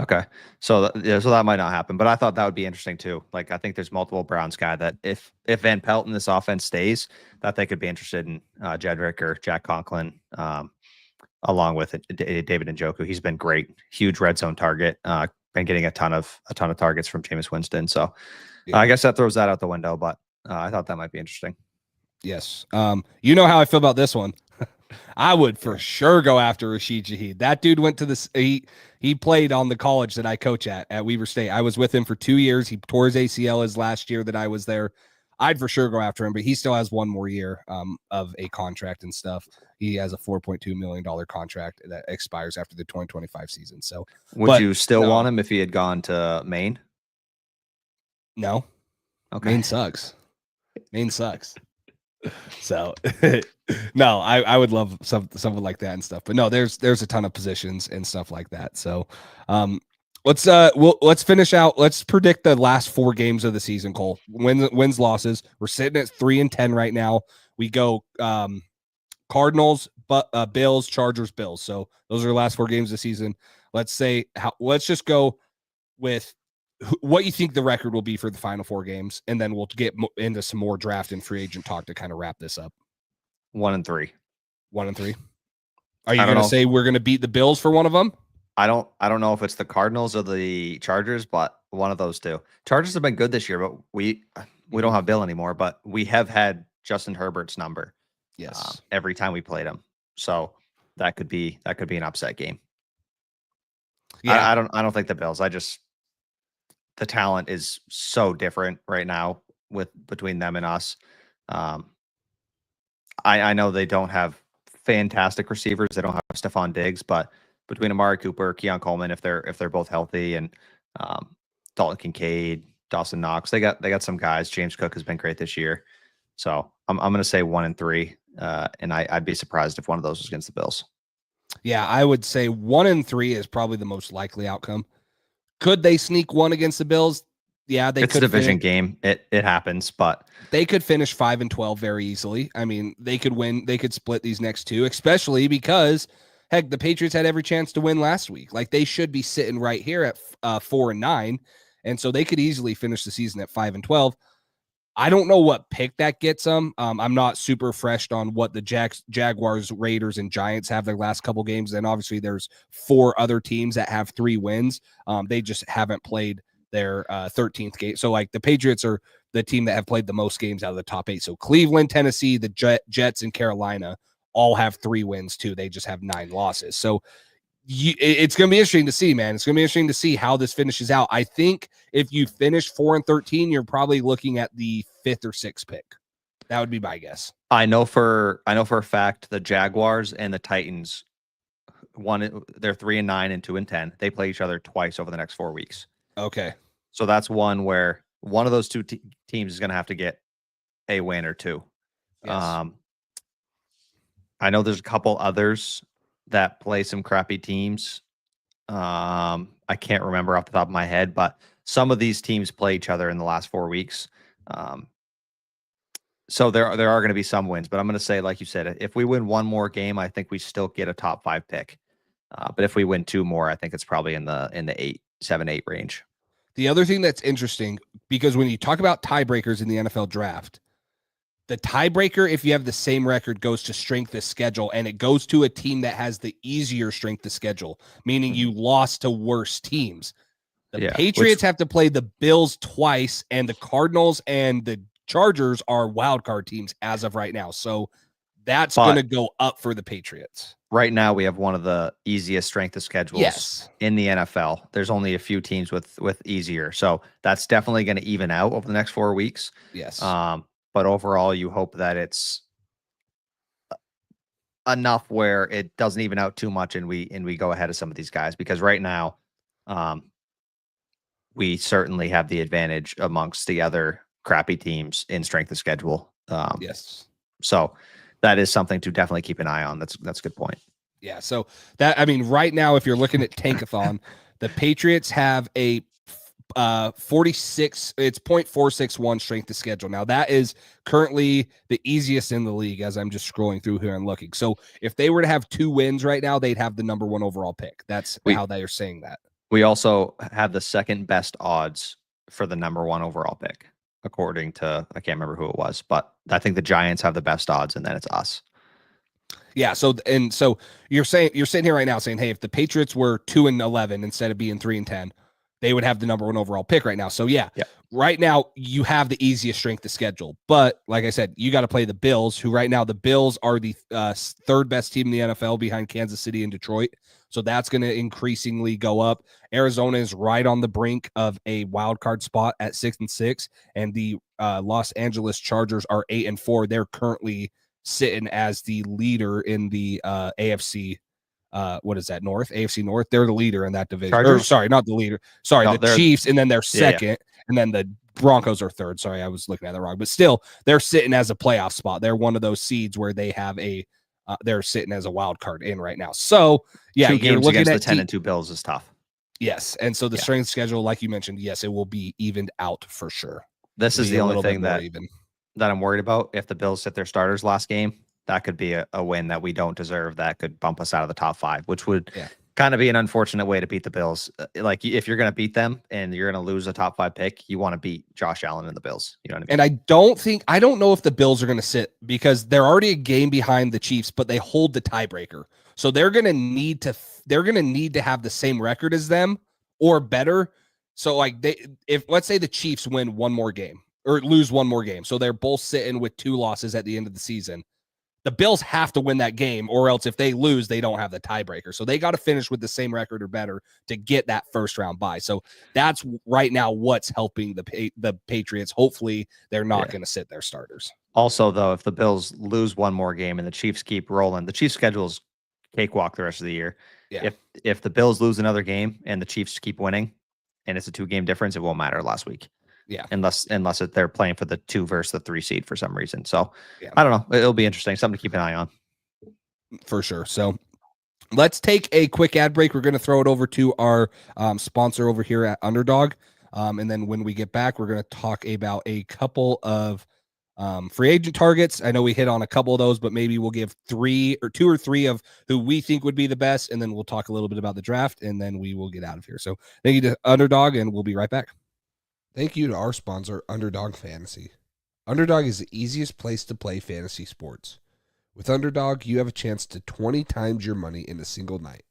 Okay. So so that might not happen, but I thought that would be interesting too. Like, I think there's multiple Browns guy that if Van Pelt in this offense stays, that they could be interested in Jedrick or Jack Conklin, along with David Njoku. He's been great, huge red zone target. Been getting a ton of targets from Jameis Winston. So I guess that throws that out the window. But I thought that might be interesting. Yes. You know how I feel about this one. I would for sure go after Rashid Shaheed. That dude went to the he played on the college that I coach at Weaver State. I was with him for 2 years. He tore his ACL his last year that I was there. I'd for sure go after him, but he still has one more year of a contract and stuff. He has a $4.2 million contract that expires after the 2025 season. So would you still want him if he had gone to Maine? No. Okay. Maine sucks. Maine sucks. So no, I would love something like that and stuff. But no, there's a ton of positions and stuff like that. So let's finish out. Let's predict the last 4 games of the season, Cole. Wins, losses. We're sitting at 3-10 right now. We go Cardinals, Bills, Chargers, Bills. So those are the last 4 games of the season. Let's just go with what you think the record will be for the final 4 games, and then we'll get into some more draft and free agent talk to kind of wrap this up. 1-3. 1-3. Are you going to say we're going to beat the Bills for one of them? I don't know if it's the Cardinals or the Chargers, but one of those two. Chargers have been good this year, but we don't have Bill anymore, but we have had Justin Herbert's number. Yes. Every time we played him. So that could be an upset game. Yeah. I don't think the Bills. The talent is so different right now between them and us. I know they don't have fantastic receivers. They don't have Stephon Diggs, but between Amari Cooper, Keon Coleman, if they're both healthy, and Dalton Kincaid, Dawson Knox, they got some guys. James Cook has been great this year. So I'm going to say 1-3, and I'd be surprised if one of those was against the Bills. Yeah, I would say 1-3 is probably the most likely outcome. Could they sneak one against the Bills? Yeah, they could. It's a division game. It happens, but they could finish 5-12 very easily. I mean, they could win. They could split these next 2, especially because, heck, the Patriots had every chance to win last week. Like, they should be sitting right here at 4-9, and so they could easily finish the season at 5-12. I don't know what pick that gets them. I'm not super fresh on what the Jaguars, Raiders, and Giants have their last couple games. And obviously there's 4 other teams that have 3 wins. They just haven't played their 13th game. So like the Patriots are the team that have played the most games out of the top 8. So Cleveland, Tennessee, the Jets, and Carolina all have 3 wins too. They just have 9 losses. So it's going to be interesting to see, man. It's going to be interesting to see how this finishes out. I think if you finish 4-13, you're probably looking at the 5th or 6th pick. That would be my guess. I know for a fact the Jaguars and the Titans, they're 3-9 and 2-10. They play each other twice over the next 4 weeks. Okay. So that's one where one of those 2 teams is going to have to get a win or 2. Yes. I know there's a couple others that play some crappy teams. I can't remember off the top of my head, but some of these teams play each other in the last 4 weeks. So there are going to be some wins, but I'm going to say, like you said, if we win one more game, I think we still get a top 5 pick. But if we win 2 more, I think it's probably in the 7-8 range. The other thing that's interesting, because when you talk about tiebreakers in the NFL draft, the tiebreaker, if you have the same record, goes to strength of schedule, and it goes to a team that has the easier strength of schedule, meaning you lost to worse teams. The Patriots have to play the Bills twice, and the Cardinals and the Chargers are wild card teams as of right now. So that's going to go up for the Patriots. Right now, we have one of the easiest strength of schedules in the NFL. There's only a few teams with easier. So that's definitely going to even out over the next 4 weeks. Yes. but overall, you hope that it's enough where it doesn't even out too much, and we go ahead of some of these guys, because right now, we certainly have the advantage amongst the other crappy teams in strength of schedule. Yes. So that is something to definitely keep an eye on. That's a good point. Yeah. So that, I mean, right now, if you're looking at Tankathon, the Patriots have a 46, it's 0.461 strength of schedule. Now that is currently the easiest in the league as I'm just scrolling through here and looking. So if they were to have 2 wins right now, they'd have the number 1 overall pick. That's how they are saying that. We also have the second best odds for the number 1 overall pick, according to, I can't remember who it was, but I think the Giants have the best odds, and then it's us. Yeah. So you're sitting here right now saying, hey, if the Patriots were 2-11 instead of being 3-10, they would have the number 1 overall pick right now. So yeah. Right now you have the easiest strength of schedule, but like I said, you got to play the Bills, who right now the Bills are the 3rd best team in the NFL behind Kansas City and Detroit. So that's going to increasingly go up. Arizona is right on the brink of a wild card spot at 6-6, and the Los Angeles Chargers are 8-4. They're currently sitting as the leader in the AFC. What is that? North? AFC North. They're the leader in that division. Or, sorry, not the leader. Sorry, no, the Chiefs, and then they're second, and then the Broncos are 3rd. Sorry, I was looking at that wrong. But still, they're sitting as a playoff spot. They're one of those seeds where they have a they're sitting as a wild card in right now. So yeah, 2 games against the 10-2 Bills is tough. Yes, and so the strength schedule, like you mentioned, yes, it will be evened out for sure. This is the only thing that I'm worried about. If the Bills sit their starters last game, that could be a win that we don't deserve. That could bump us out of the top 5, which would kind of be an unfortunate way to beat the Bills. Like, if you're going to beat them and you're going to lose a top 5 pick, you want to beat Josh Allen and the Bills. You know what I mean? And I don't know if the Bills are going to sit, because they're already a game behind the Chiefs, but they hold the tiebreaker. So they're going to need to have the same record as them or better. So like if let's say the Chiefs win 1 more game or lose 1 more game, so they're both sitting with 2 losses at the end of the season. The Bills have to win that game, or else if they lose, they don't have the tiebreaker. So they got to finish with the same record or better to get that first round bye. So that's right now what's helping the Patriots. Hopefully they're not going to sit their starters. Also, though, if the Bills lose 1 more game and the Chiefs keep rolling, the Chiefs' schedule is cakewalk the rest of the year. Yeah. If the Bills lose another game and the Chiefs keep winning, and it's a 2-game difference, it won't matter last week. Yeah. Unless they're playing for the 2 versus the 3 seed for some reason. So I don't know. It'll be interesting. Something to keep an eye on. For sure. So let's take a quick ad break. We're going to throw it over to our sponsor over here at Underdog. And then when we get back, we're going to talk about a couple of free agent targets. I know we hit on a couple of those, but maybe we'll give 2 or 3 of who we think would be the best. And then we'll talk a little bit about the draft, and then we will get out of here. So thank you to Underdog, and we'll be right back. Thank you to our sponsor, Underdog Fantasy. Underdog is the easiest place to play fantasy sports. With Underdog, you have a chance to 20 times your money in a single night.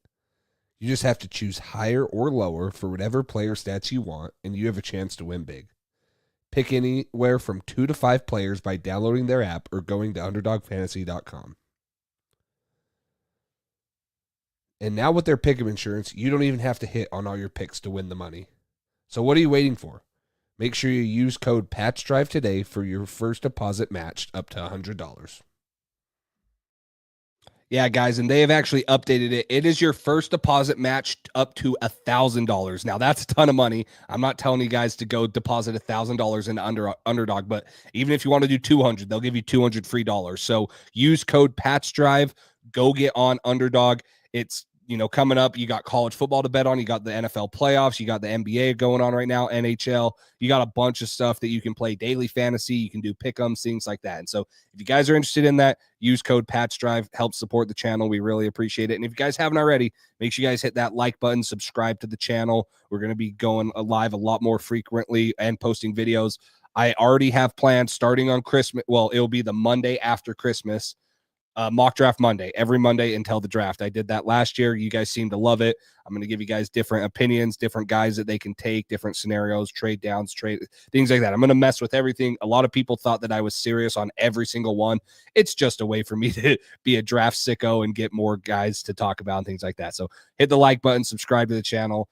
You just have to choose higher or lower for whatever player stats you want, and you have a chance to win big. Pick anywhere from 2 to 5 players by downloading their app or going to UnderdogFantasy.com. And now with their pick'em insurance, you don't even have to hit on all your picks to win the money. So what are you waiting for? Make sure you use code PATCHDRIVE today for your first deposit matched up to $100. Yeah, guys, and they have actually updated it. It is your first deposit matched up to $1,000. Now, that's a ton of money. I'm not telling you guys to go deposit $1,000 in Underdog, but even if you want to do $200, they'll give you $200 free dollars. So use code PATCHDRIVE. Go get on Underdog. It's coming up, you got college football to bet on. You got the NFL playoffs. You got the NBA going on right now, NHL. You got a bunch of stuff that you can play daily fantasy. You can do pick'ems, things like that. And so if you guys are interested in that, use code PATCHDRIVE. Help support the channel. We really appreciate it. And if you guys haven't already, make sure you guys hit that like button, subscribe to the channel. We're going to be going live a lot more frequently and posting videos. I already have plans starting on Christmas. Well, it'll be the Monday after Christmas. Mock draft Monday, every Monday until the draft. I did that last year. You guys seem to love it. I'm going to give you guys different opinions, different guys that they can take, different scenarios, trade downs, things like that. I'm going to mess with everything. A lot of people thought that I was serious on every single one. It's just a way for me to be a draft sicko and get more guys to talk about and things like that. So hit the like button, subscribe to the channel.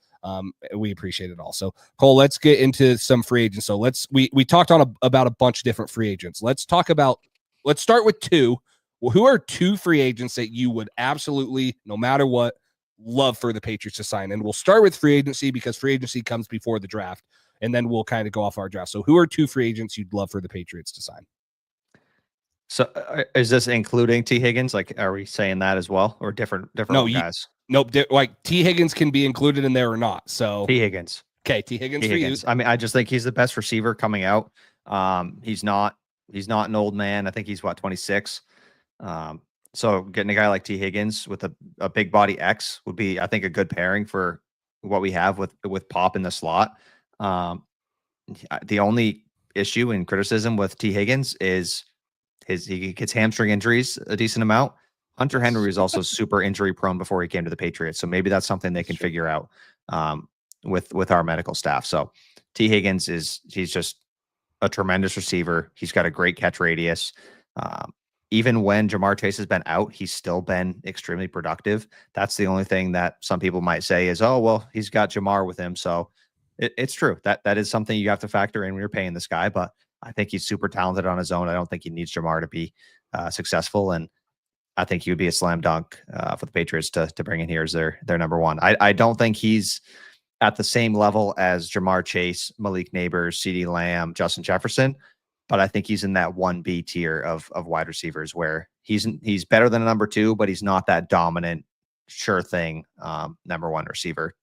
We appreciate it all. So Cole, let's get into some free agents. So we talked about a bunch of different free agents. Let's start with two. Well, who are two free agents that you would absolutely, no matter what, love for the Patriots to sign? And we'll start with free agency because free agency comes before the draft, and then we'll kind of go off our draft. So who are two free agents you'd love for the Patriots to sign? So is this including T. Higgins? Like, are we saying that as well, or different guys? Nope. Like T. Higgins can be included in there or not. So T. Higgins. Okay, T. Higgins for you. I mean, I just think he's the best receiver coming out. He's not an old man. I think he's 26. So getting a guy like T. Higgins with a big body X would be, I think, a good pairing for what we have with Pop in the slot. The only issue and criticism with T. Higgins is he gets hamstring injuries a decent amount. Hunter Henry was also super injury prone before he came to the Patriots, so maybe that's something they can figure out with our medical staff. So T. Higgins he's just a tremendous receiver. He's got a great catch radius. Even when Jamar Chase has been out, he's still been extremely productive. That's the only thing that some people might say is, oh, well, he's got Jamar with him. So it's true. That is something you have to factor in when you're paying this guy. But I think he's super talented on his own. I don't think he needs Jamar to be successful. And I think he would be a slam dunk for the Patriots to bring in here as their number one. I don't think he's at the same level as Jamar Chase, Malik Neighbors, CeeDee Lamb, Justin Jefferson. But I think he's in that 1B tier of wide receivers where he's better than a number two, but he's not that dominant, sure thing number one receiver.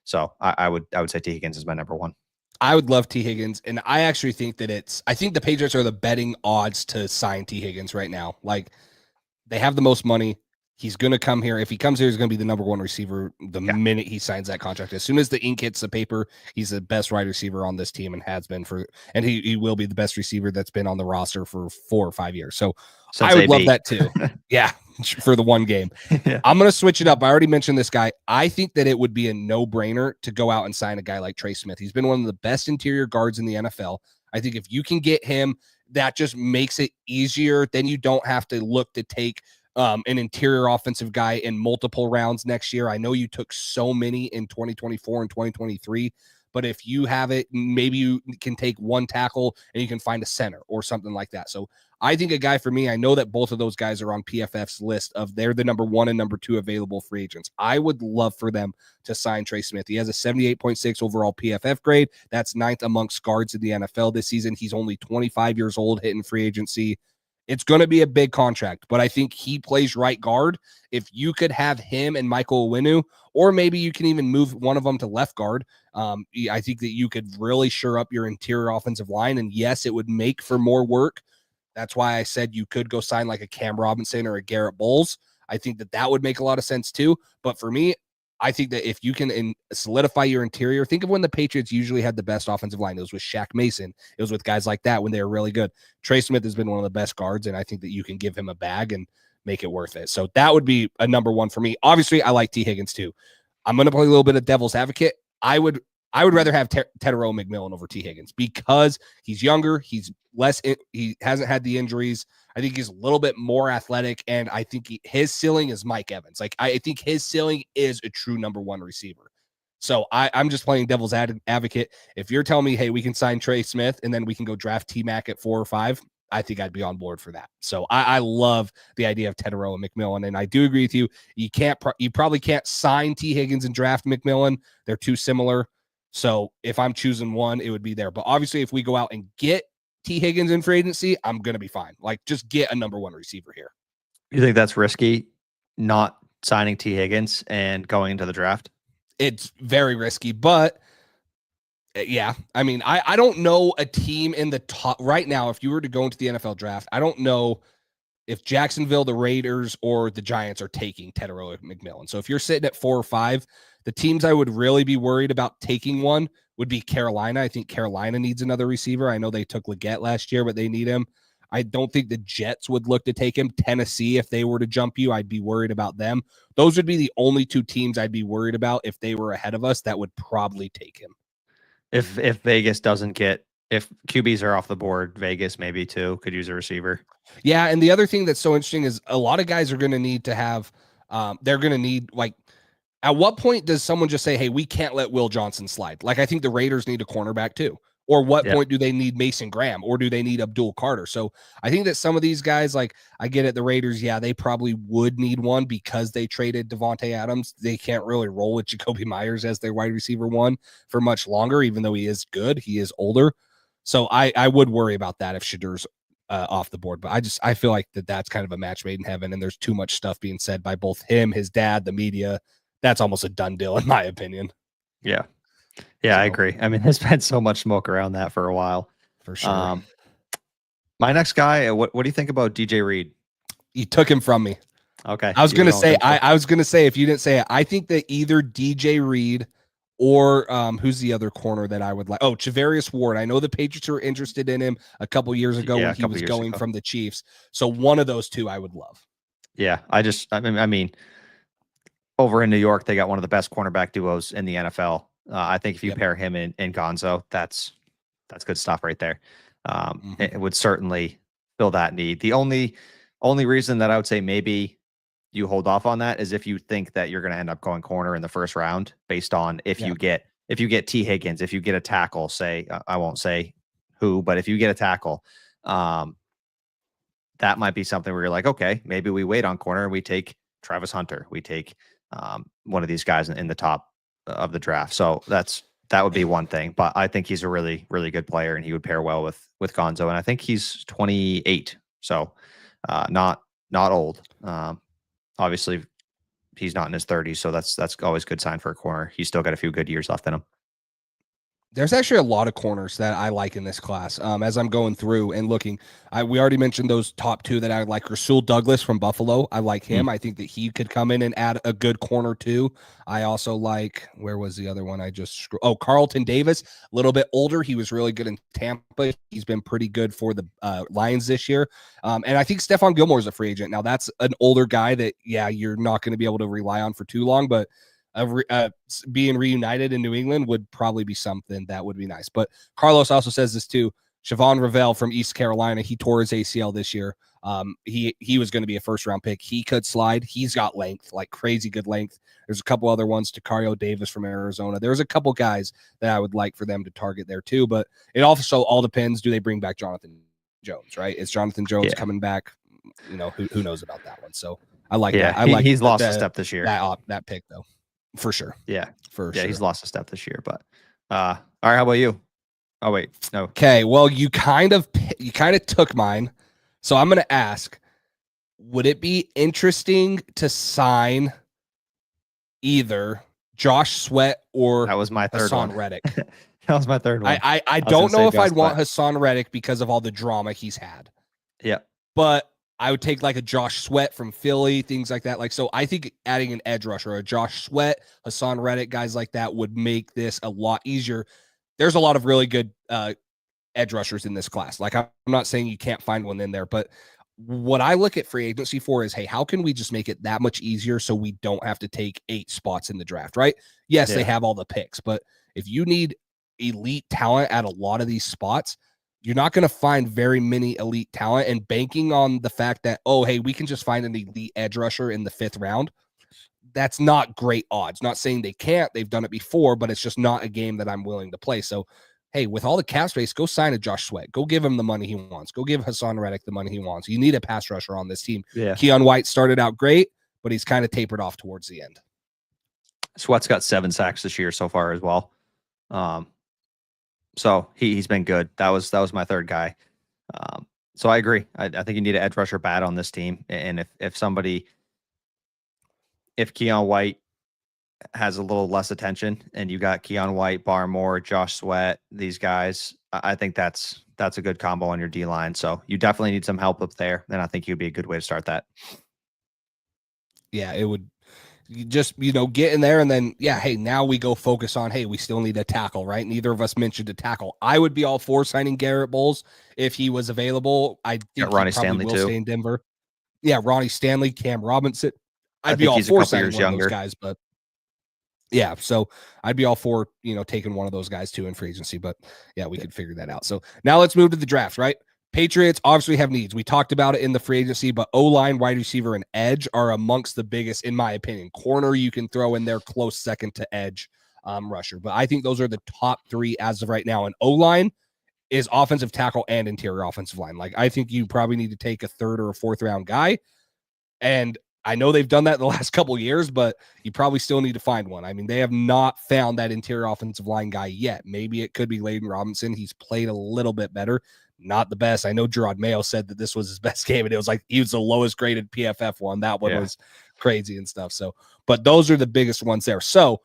So I would say T. Higgins is my number one. I would love T. Higgins, and I actually think that I think the Patriots are the betting odds to sign T. Higgins right now. Like, they have the most money. He's going to come here. If he comes here, he's going to be the number one receiver the minute he signs that contract. As soon as the ink hits the paper, he's the best wide receiver on this team and has been and he will be the best receiver that's been on the roster for 4 or 5 years. So since I would AB. love that too. Yeah, for the one game. Yeah. I'm going to switch it up. I already mentioned this guy. I think that it would be a no-brainer to go out and sign a guy like Trey Smith. He's been one of the best interior guards in the NFL. I think if you can get him, that just makes it easier. Then you don't have to look to take an interior offensive guy in multiple rounds next year. I know you took so many in 2024 and 2023, but if you have it, maybe you can take one tackle and you can find a center or something like that. So I think a guy for me, I know that both of those guys are on PFF's list of they're the number one and number two available free agents. I would love for them to sign Trey Smith. He has a 78.6 overall PFF grade. That's ninth amongst guards in the NFL this season. He's only 25 years old, hitting free agency. It's going to be a big contract, but I think he plays right guard. If you could have him and Michael Owinu, or maybe you can even move one of them to left guard, I think that you could really shore up your interior offensive line. And yes, it would make for more work. That's why I said you could go sign like a Cam Robinson or a Garrett Bowles. I think that would make a lot of sense too. But for me, I think that if you can solidify your interior, think of when the Patriots usually had the best offensive line. It was with Shaq Mason. It was with guys like that when they were really good. Trey Smith has been one of the best guards, and I think that you can give him a bag and make it worth it. So that would be a number one for me. Obviously, I like T. Higgins too. I'm going to play a little bit of devil's advocate. I would rather have Tetairoa McMillan over T. Higgins because he's younger. He hasn't had the injuries. I think he's a little bit more athletic, and I think his ceiling is Mike Evans. Like, I think his ceiling is a true number one receiver. So I'm just playing devil's advocate. If you're telling me, hey, we can sign Trey Smith and then we can go draft T-Mac at 4 or 5, I think I'd be on board for that. So I love the idea of Tetairoa McMillan, and I do agree with you. You probably can't sign T. Higgins and draft McMillan. They're too similar. So if I'm choosing one, it would be there. But obviously, if we go out and get T. Higgins in free agency, I'm going to be fine. Like, just get a number one receiver here. You think that's risky, not signing T. Higgins and going into the draft? It's very risky, but yeah. I mean, I don't know a team in the top right now. If you were to go into the NFL draft, I don't know if Jacksonville, the Raiders, or the Giants are taking Tetairoa McMillan. So if you're sitting at 4 or 5, the teams I would really be worried about taking one would be Carolina. I think Carolina needs another receiver. I know they took Leggett last year, but they need him. I don't think the Jets would look to take him. Tennessee, if they were to jump you, I'd be worried about them. Those would be the only 2 teams I'd be worried about if they were ahead of us that would probably take him. If Vegas doesn't get, if QBs are off the board, Vegas maybe too could use a receiver. Yeah, and the other thing that's so interesting is a lot of guys are going to need to have, they're going to need, like, At what point does someone just say, hey, we can't let Will Johnson slide? Like, I think the Raiders need a cornerback too. Or what point do they need Mason Graham, or do they need Abdul Carter? So I think that some of these guys, like, I get it, the Raiders, yeah, they probably would need one because they traded Devontae Adams. They can't really roll with Jacoby Myers as their wide receiver one for much longer, even though he is good. He is older. So I would worry about that if Shedur's off the board. But I feel like that's kind of a match made in heaven, and there's too much stuff being said by both him, his dad, the media. That's almost a done deal, in my opinion. Yeah. Yeah, I agree. I mean, there's been so much smoke around that for a while. For sure. My next guy, what do you think about DJ Reed? You took him from me. Okay. I was going to say, I was going to say, if you didn't say it, I think that either DJ Reed or who's the other corner that I would like? Oh, Charvarius Ward. I know the Patriots were interested in him a couple years ago when he was going from the Chiefs. So one of those two I would love. Yeah. I mean, over in New York, they got one of the best cornerback duos in the NFL. I think if you pair him and Gonzo, that's good stuff right there. It would certainly fill that need. The only reason that I would say maybe you hold off on that is if you think that you're going to end up going corner in the first round based on if you get T Higgins, if you get a tackle, say, I won't say who, but if you get a tackle, that might be something where you're like, okay, maybe we wait on corner and we take Travis Hunter. We take one of these guys in the top of the draft. So that would be one thing, but I think he's a really, really good player and he would pair well with Gonzo. And I think he's 28. So not old. Obviously he's not in his 30s. So that's always a good sign for a corner. He's still got a few good years left in him. There's actually a lot of corners that I like in this class. As I'm going through and looking, we already mentioned those top two that I like. Rasul Douglas from Buffalo. I like him. I think that he could come in and add a good corner too. I also like, where was the other one? Carlton Davis, a little bit older. He was really good in Tampa. He's been pretty good for the Lions this year. And I think Stephon Gilmore is a free agent. Now that's an older guy that, you're not going to be able to rely on for too long, but being reunited in New England would probably be something that would be nice. But Carlos also says this too. Siobhan Ravel from East Carolina, he tore his ACL this year. He was going to be a first-round pick. He could slide. He's got length, like crazy good length. There's a couple other ones, Takario Davis from Arizona. There's a couple guys that I would like for them to target there too. But it also all depends. Do they bring back Jonathan Jones, right? Is Jonathan Jones coming back? Who knows about that one. So I like that. He's lost a step this year. That pick though. For sure. Yeah. Sure. He's lost a step this year, but all right, how about you? Oh wait, no. Okay, well, you kind of took mine. So I'm going to ask, would it be interesting to sign either Josh Sweat or that was my third Hassan one. Reddick? That was my third one. I don't know if I'd want Hassan Reddick because of all the drama he's had. Yeah. But I would take like a Josh Sweat from Philly, things like that. Like, so I think adding an edge rusher, a Josh Sweat, Hassan Reddick, guys like that would make this a lot easier. There's a lot of really good edge rushers in this class. Like, I'm not saying you can't find one in there, but what I look at free agency for is, hey, how can we just make it that much easier so we don't have to take 8 spots in the draft, right? Yes, they have all the picks, but if you need elite talent at a lot of these spots, you're not going to find very many elite talent, and banking on the fact that, oh, hey, we can just find an elite edge rusher in the 5th round. That's not great odds. Not saying they can't. They've done it before, but it's just not a game that I'm willing to play. So, hey, with all the cap space, go sign a Josh Sweat. Go give him the money he wants. Go give Hassan Reddick the money he wants. You need a pass rusher on this team. Yeah. Keon White started out great, but he's kind of tapered off towards the end. Sweat's got 7 sacks this year so far as well. So he's been good. That was my third guy. So I agree. I think you need an edge rusher bad on this team. And if Keon White has a little less attention and you got Keon White, Barmore, Josh Sweat, these guys, I think that's a good combo on your D line. So you definitely need some help up there. And I think you'd be a good way to start that. Yeah, it would. You just, get in there and then, hey, now we go focus on, hey, we still need a tackle, right? Neither of us mentioned a tackle. I would be all for signing Garrett Bowles if he was available. I think Ronnie Stanley will too. Stay in Denver. Yeah, Ronnie Stanley, Cam Robinson. I'd be all for signing one of those guys, but yeah, so I'd be all for, taking one of those guys too in free agency, but yeah, we could figure that out. So now let's move to the draft, right? Patriots obviously have needs. We talked about it in the free agency, but O-line, wide receiver, and edge are amongst the biggest, in my opinion. Corner, you can throw in there close second to edge rusher. But I think those are the top three as of right now. And O-line is offensive tackle and interior offensive line. Like, I think you probably need to take a third or a fourth round guy. And I know they've done that the last couple of years, but you probably still need to find one. I mean, they have not found that interior offensive line guy yet. Maybe it could be Layden Robinson. He's played a little bit better. Not the best. I know Drake Maye said that this was his best game, and it was like he was the lowest graded PFF one. That one was crazy and stuff. So, but those are the biggest ones there. So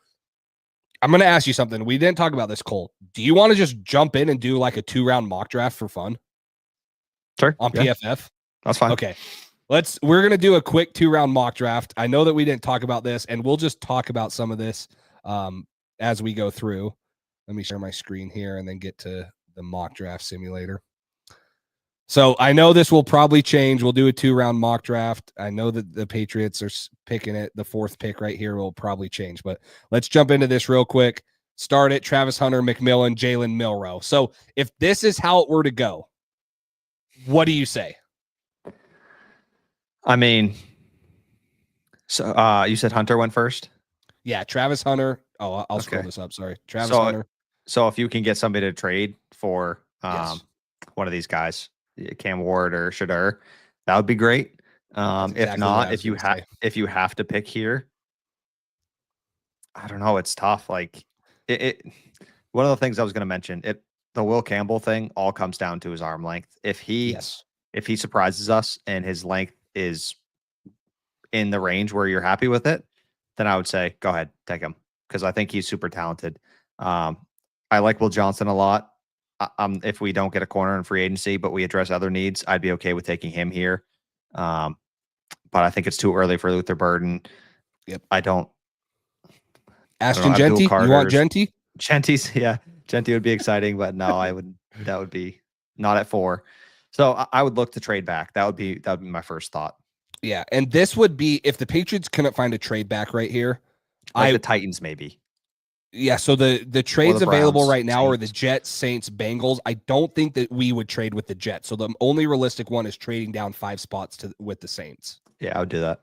I'm going to ask you something. We didn't talk about this, Cole. Do you want to just jump in and do like a 2-round mock draft for fun? Sure. On PFF? That's fine. Okay. We're going to do a quick 2-round mock draft. I know that we didn't talk about this, and we'll just talk about some of this as we go through. Let me share my screen here and then get to the mock draft simulator. So I know this will probably change. We'll do a 2-round mock draft. I know that the Patriots are picking it. The 4th pick right here will probably change, but let's jump into this real quick. Start it. Travis Hunter, McMillan, Jalen Milroe. So if this is how it were to go, what do you say? I mean, so you said Hunter went first? Yeah, Travis Hunter. Oh, I'll scroll this up. Sorry. Travis Hunter. So if you can get somebody to trade for Yes. one of these guys, Cam Ward or Shadur, that would be great. Exactly if not, if you have to pick here, I don't know. It's tough. Like one of the things I was going to mention, the Will Campbell thing all comes down to his arm length. If he surprises us and his length is in the range where you're happy with it, then I would say go ahead, take him, because I think he's super talented. I like Will Johnson a lot. If we don't get a corner in free agency, but we address other needs, I'd be okay with taking him here. But I think it's too early for Luther Burden. Yep. Abdul Ashton Genty. You want Genty? Genty would be exciting, but no, that would be not at 4. So I would look to trade back. That would be my first thought. Yeah, and this would be if the Patriots couldn't find a trade back right here. The Titans maybe. Yeah, so the trades available right now Saints. are the Jets, Saints, Bengals. I don't think that we would trade with the Jets. So the only realistic one is trading down 5 spots with the Saints. Yeah, I would do that.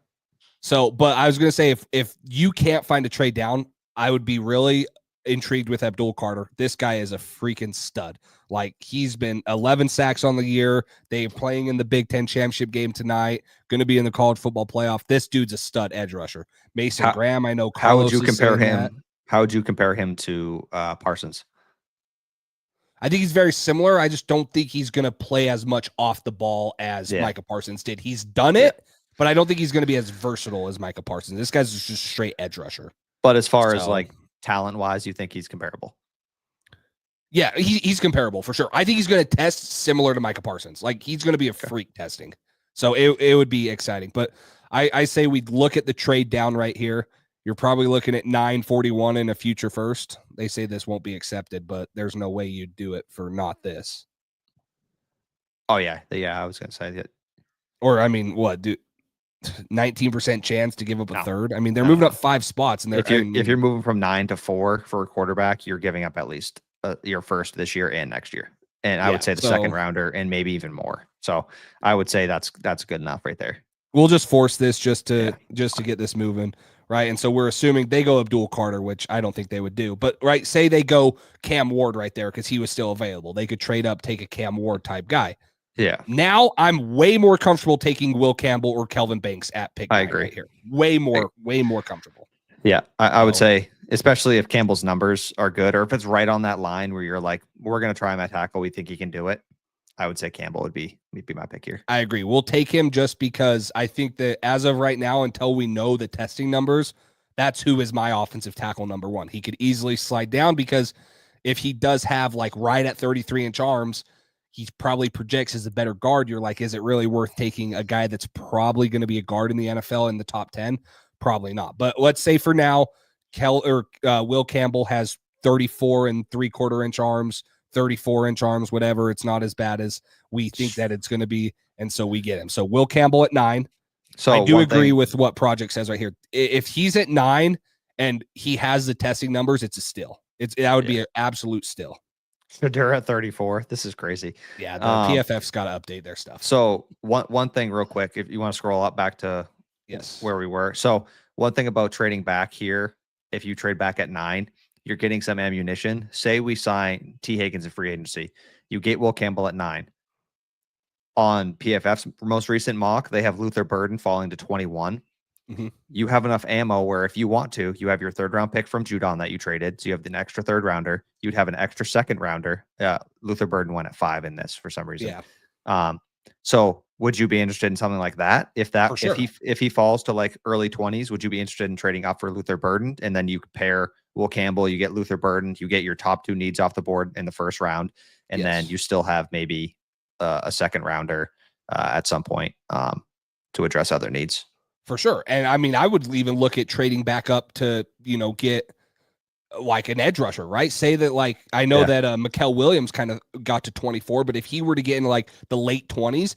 So, but I was going to say if you can't find a trade down, I would be really intrigued with Abdul Carter. This guy is a freaking stud. Like, he's been 11 sacks on the year. They're playing in the Big Ten championship game tonight. Going to be in the college football playoff. This dude's a stud edge rusher. Mason Graham, I know. How would you compare him? That. How would you compare him to Parsons? I think he's very similar. I just don't think he's going to play as much off the ball as Micah Parsons did. He's done it, but I don't think he's going to be as versatile as Micah Parsons. This guy's just straight edge rusher. But as far as like talent-wise, you think he's comparable? Yeah, he's comparable for sure. I think he's going to test similar to Micah Parsons. Like, he's going to be a freak testing. So it would be exciting. But I say we'd look at the trade down right here. You're probably looking at 941 in a future first. They say this won't be accepted, but there's no way you'd do it for not this. Oh, yeah. I was going to say that. Or, I mean, what, dude? 19% chance to give up a third. I mean, they're moving up 5 spots, and if you're moving from 9 to 4 for a quarterback, you're giving up at least your first this year and next year, and I would say the second rounder and maybe even more. So I would say that's good enough right there. We'll just force this just to get this moving, right? And so we're assuming they go Abdul Carter, which I don't think they would do, but right, say they go Cam Ward right there because he was still available. They could trade up, take a Cam Ward type guy. Yeah. Now I'm way more comfortable taking Will Campbell or Kelvin Banks at pick. I agree. Right here. Way more comfortable. Yeah. I would say, especially if Campbell's numbers are good, or if it's right on that line where you're like, we're going to try him at tackle, we think he can do it. I would say Campbell would be my pick here. I agree. We'll take him just because I think that as of right now, until we know the testing numbers, that's who is my offensive tackle number 1. He could easily slide down because if he does have like right at 33-inch arms, he probably projects as a better guard. You're like, is it really worth taking a guy that's probably going to be a guard in the NFL in the top 10? Probably not. But let's say for now, Will Campbell has 34 and 3/4-inch arms, 34-inch arms, whatever. It's not as bad as we think that it's going to be, and so we get him. So Will Campbell at 9. So I do agree with what Project says right here. If he's at 9 and he has the testing numbers, it's a steal. That would be an absolute steal. Shedeur at 34. This is crazy. Yeah, the PFF's got to update their stuff. So one thing real quick, if you want to scroll up back to where we were. So one thing about trading back here, if you trade back at 9, you're getting some ammunition. Say we sign T. Higgins in free agency. You get Will Campbell at 9. On PFF's most recent mock, they have Luther Burden falling to 21. Mm-hmm. You have enough ammo where if you want to, you have your 3rd round pick from Judon that you traded. So you have an extra 3rd rounder. You'd have an extra 2nd rounder. Luther Burden went at 5 in this for some reason. Yeah. So would you be interested in something like that? If sure. if he falls to like early 20s, would you be interested in trading up for Luther Burden? And then you pair Will Campbell, you get Luther Burden, you get your top 2 needs off the board in the 1st round, and then you still have maybe a 2nd rounder at some point to address other needs. For sure. And I mean, I would even look at trading back up to, get like an edge rusher, right? Say that, like, I know that Mikael Williams kind of got to 24, but if he were to get in like the late 20s,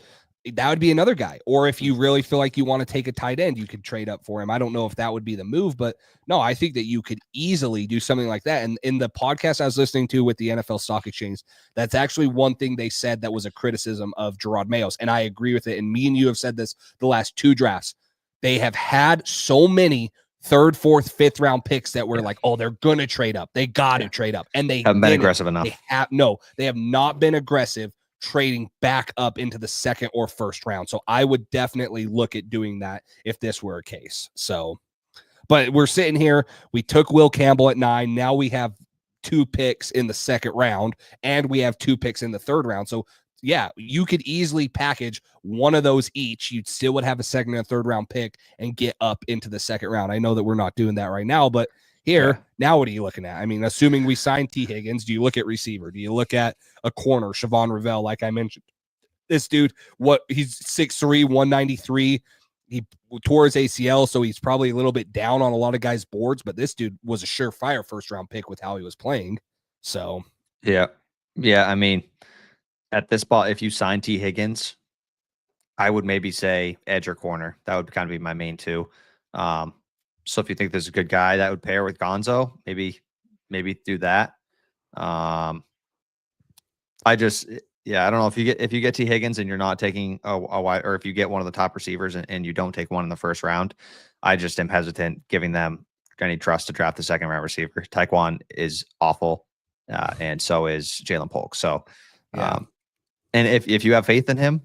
that would be another guy. Or if you really feel like you want to take a tight end, you could trade up for him. I don't know if that would be the move, but no, I think that you could easily do something like that. And in the podcast I was listening to with the NFL Stock Exchange, that's actually one thing they said that was a criticism of Gerard Mayo's. And I agree with it. And me and you have said this the last 2 drafts. They have had so many 3rd, 4th, 5th round picks that were like, oh, they're going to trade up. They got to trade up. And they haven't been aggressive enough. They have not been aggressive trading back up into the 2nd or 1st round. So I would definitely look at doing that if this were a case. So, but we're sitting here. We took Will Campbell at 9. Now we have 2 picks in the 2nd round, and we have 2 picks in the 3rd round. So yeah, you could easily package one of those each. You'd still would have a 2nd and 3rd round pick and get up into the 2nd round. I know that we're not doing that right now, but here, now what are you looking at? I mean, assuming we sign T. Higgins, do you look at receiver? Do you look at a corner, Siobhan Ravel, like I mentioned? This dude, he's 6'3", 193. He tore his ACL, so he's probably a little bit down on a lot of guys' boards, but this dude was a surefire 1st round pick with how he was playing. So, yeah. I mean, at this spot, if you sign T. Higgins, I would maybe say edge or corner. That would kind of be my main 2. So if you think there's a good guy that would pair with Gonzo, maybe do that. I don't know if you get T. Higgins and you're not taking a wide, or if you get one of the top receivers and you don't take one in the 1st round, I just am hesitant giving them any trust to draft the 2nd round receiver. Taekwon is awful, and so is Jalen Polk. So, and if you have faith in him,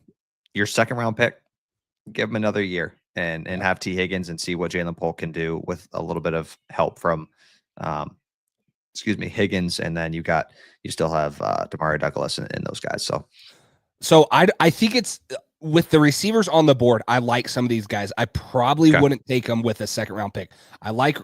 your 2nd round pick, give him another year and have T. Higgins and see what Jalen Polk can do with a little bit of help from, Higgins. And then you still have Demario Douglas and those guys. So I think it's with the receivers on the board. I like some of these guys. I probably wouldn't take them with a 2nd round pick. I like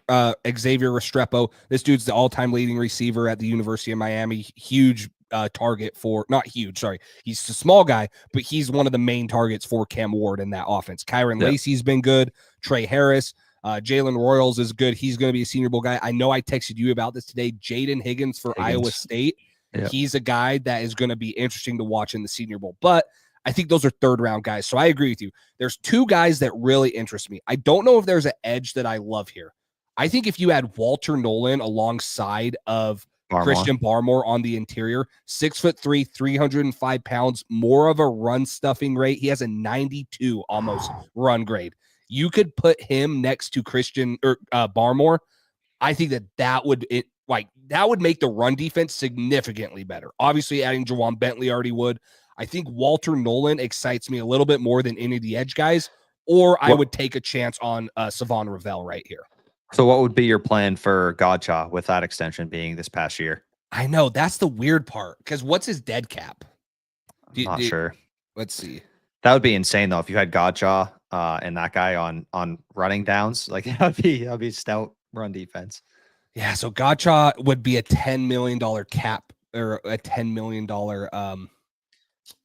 Xavier Restrepo. This dude's the all-time leading receiver at the University of Miami. Huge target for, not huge, sorry. He's a small guy, but he's one of the main targets for Cam Ward in that offense. Kyron Lacey's been good. Trey Harris, Jalen Royals is good. He's going to be a Senior Bowl guy. I know I texted you about this today. Jaden Higgins for Iowa State. Yep. He's a guy that is going to be interesting to watch in the Senior Bowl, but I think those are 3rd round guys. So I agree with you. There's 2 guys that really interest me. I don't know if there's an edge that I love here. I think if you had Walter Nolan alongside of Christian Barmore on the interior, 6'3", 305 pounds, more of a run stuffing rate. He has a 92 almost run grade. You could put him next to Christian or Barmore. I think that would make the run defense significantly better. Obviously, adding Jawan Bentley already would. I think Walter Nolan excites me a little bit more than any of the edge guys, or I would take a chance on Savon Ravel right here. So what would be your plan for Godchaw with that extension being this past year? I know that's the weird part, because what's his dead cap? Not sure. Let's see. That would be insane though if you had Godchaw and that guy on running downs. Like that'd be stout run defense. Yeah, so Godchaw would be a $10 million cap or a $10 million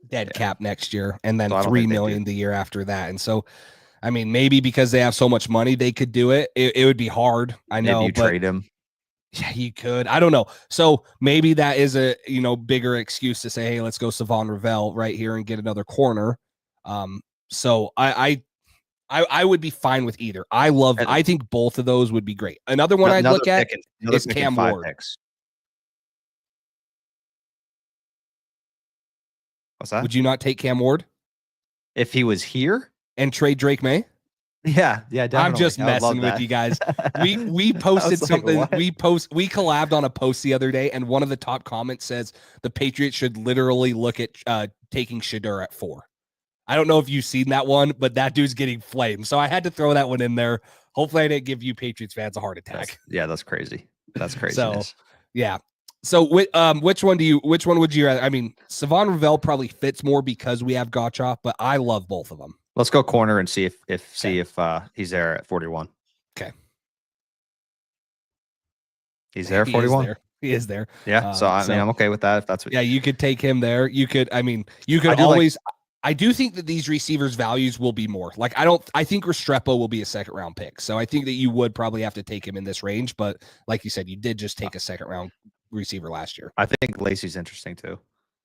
dead cap next year, and then $3 million the year after that. And so, I mean, maybe because they have so much money, they could do it. It would be hard. I know. Maybe you trade him. Yeah, you could. I don't know. So maybe that is a bigger excuse to say, hey, let's go Savon Ravel right here and get another corner. So I would be fine with either. I think both of those would be great. Another one I'd look at is Cam Ward. What's that? Would you not take Cam Ward If he was here? and trade Drake May? Yeah, definitely. I'm just I would love messing with that. you guys. We posted like, something. what? We collabed on a post the other day, and one of the top comments says the Patriots should literally look at taking Shedeur at 4. I don't know if you've seen that one, but that dude's getting flamed. So I had to throw that one in there. Hopefully, I didn't give you Patriots fans a heart attack. That's crazy. That's crazy. So yeah. So which one would you rather? I mean, Savon Ravel probably fits more because we have Gottschalk, but I love both of them. Let's go corner and see if he's there at 41. Okay. He's there at 41. He is there. Yeah. So I mean, I'm okay with that. If that's what. Yeah, you could take him there. You could. I mean, you could always. I do think that these receivers' values will be more. Like I think Restrepo will be a second round pick. So I think that you would probably have to take him in this range. But like you said, you did just take a second round receiver last year. I think Lacey's interesting too.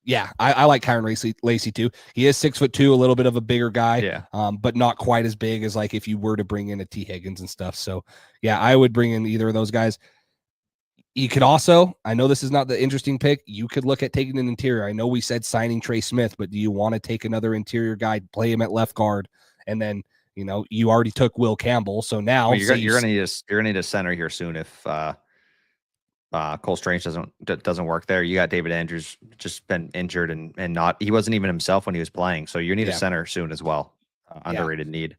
Yeah, I like Kyron Lacey too. He is 6'2", a little bit of a bigger guy. Yeah. But not quite as big as like if you were to bring in a T. Higgins and stuff. So yeah, I would bring in either of those guys. You could also, I know this is not the interesting pick. You could look at taking an interior. I know we said signing Trey Smith, but do you want to take another interior guy, play him at left guard, and then you already took Will Campbell, so now you're gonna need a center here soon if Cole Strange doesn't work there. You got David Andrews just been injured and he wasn't even himself when he was playing. So you need a center soon as well. Underrated need.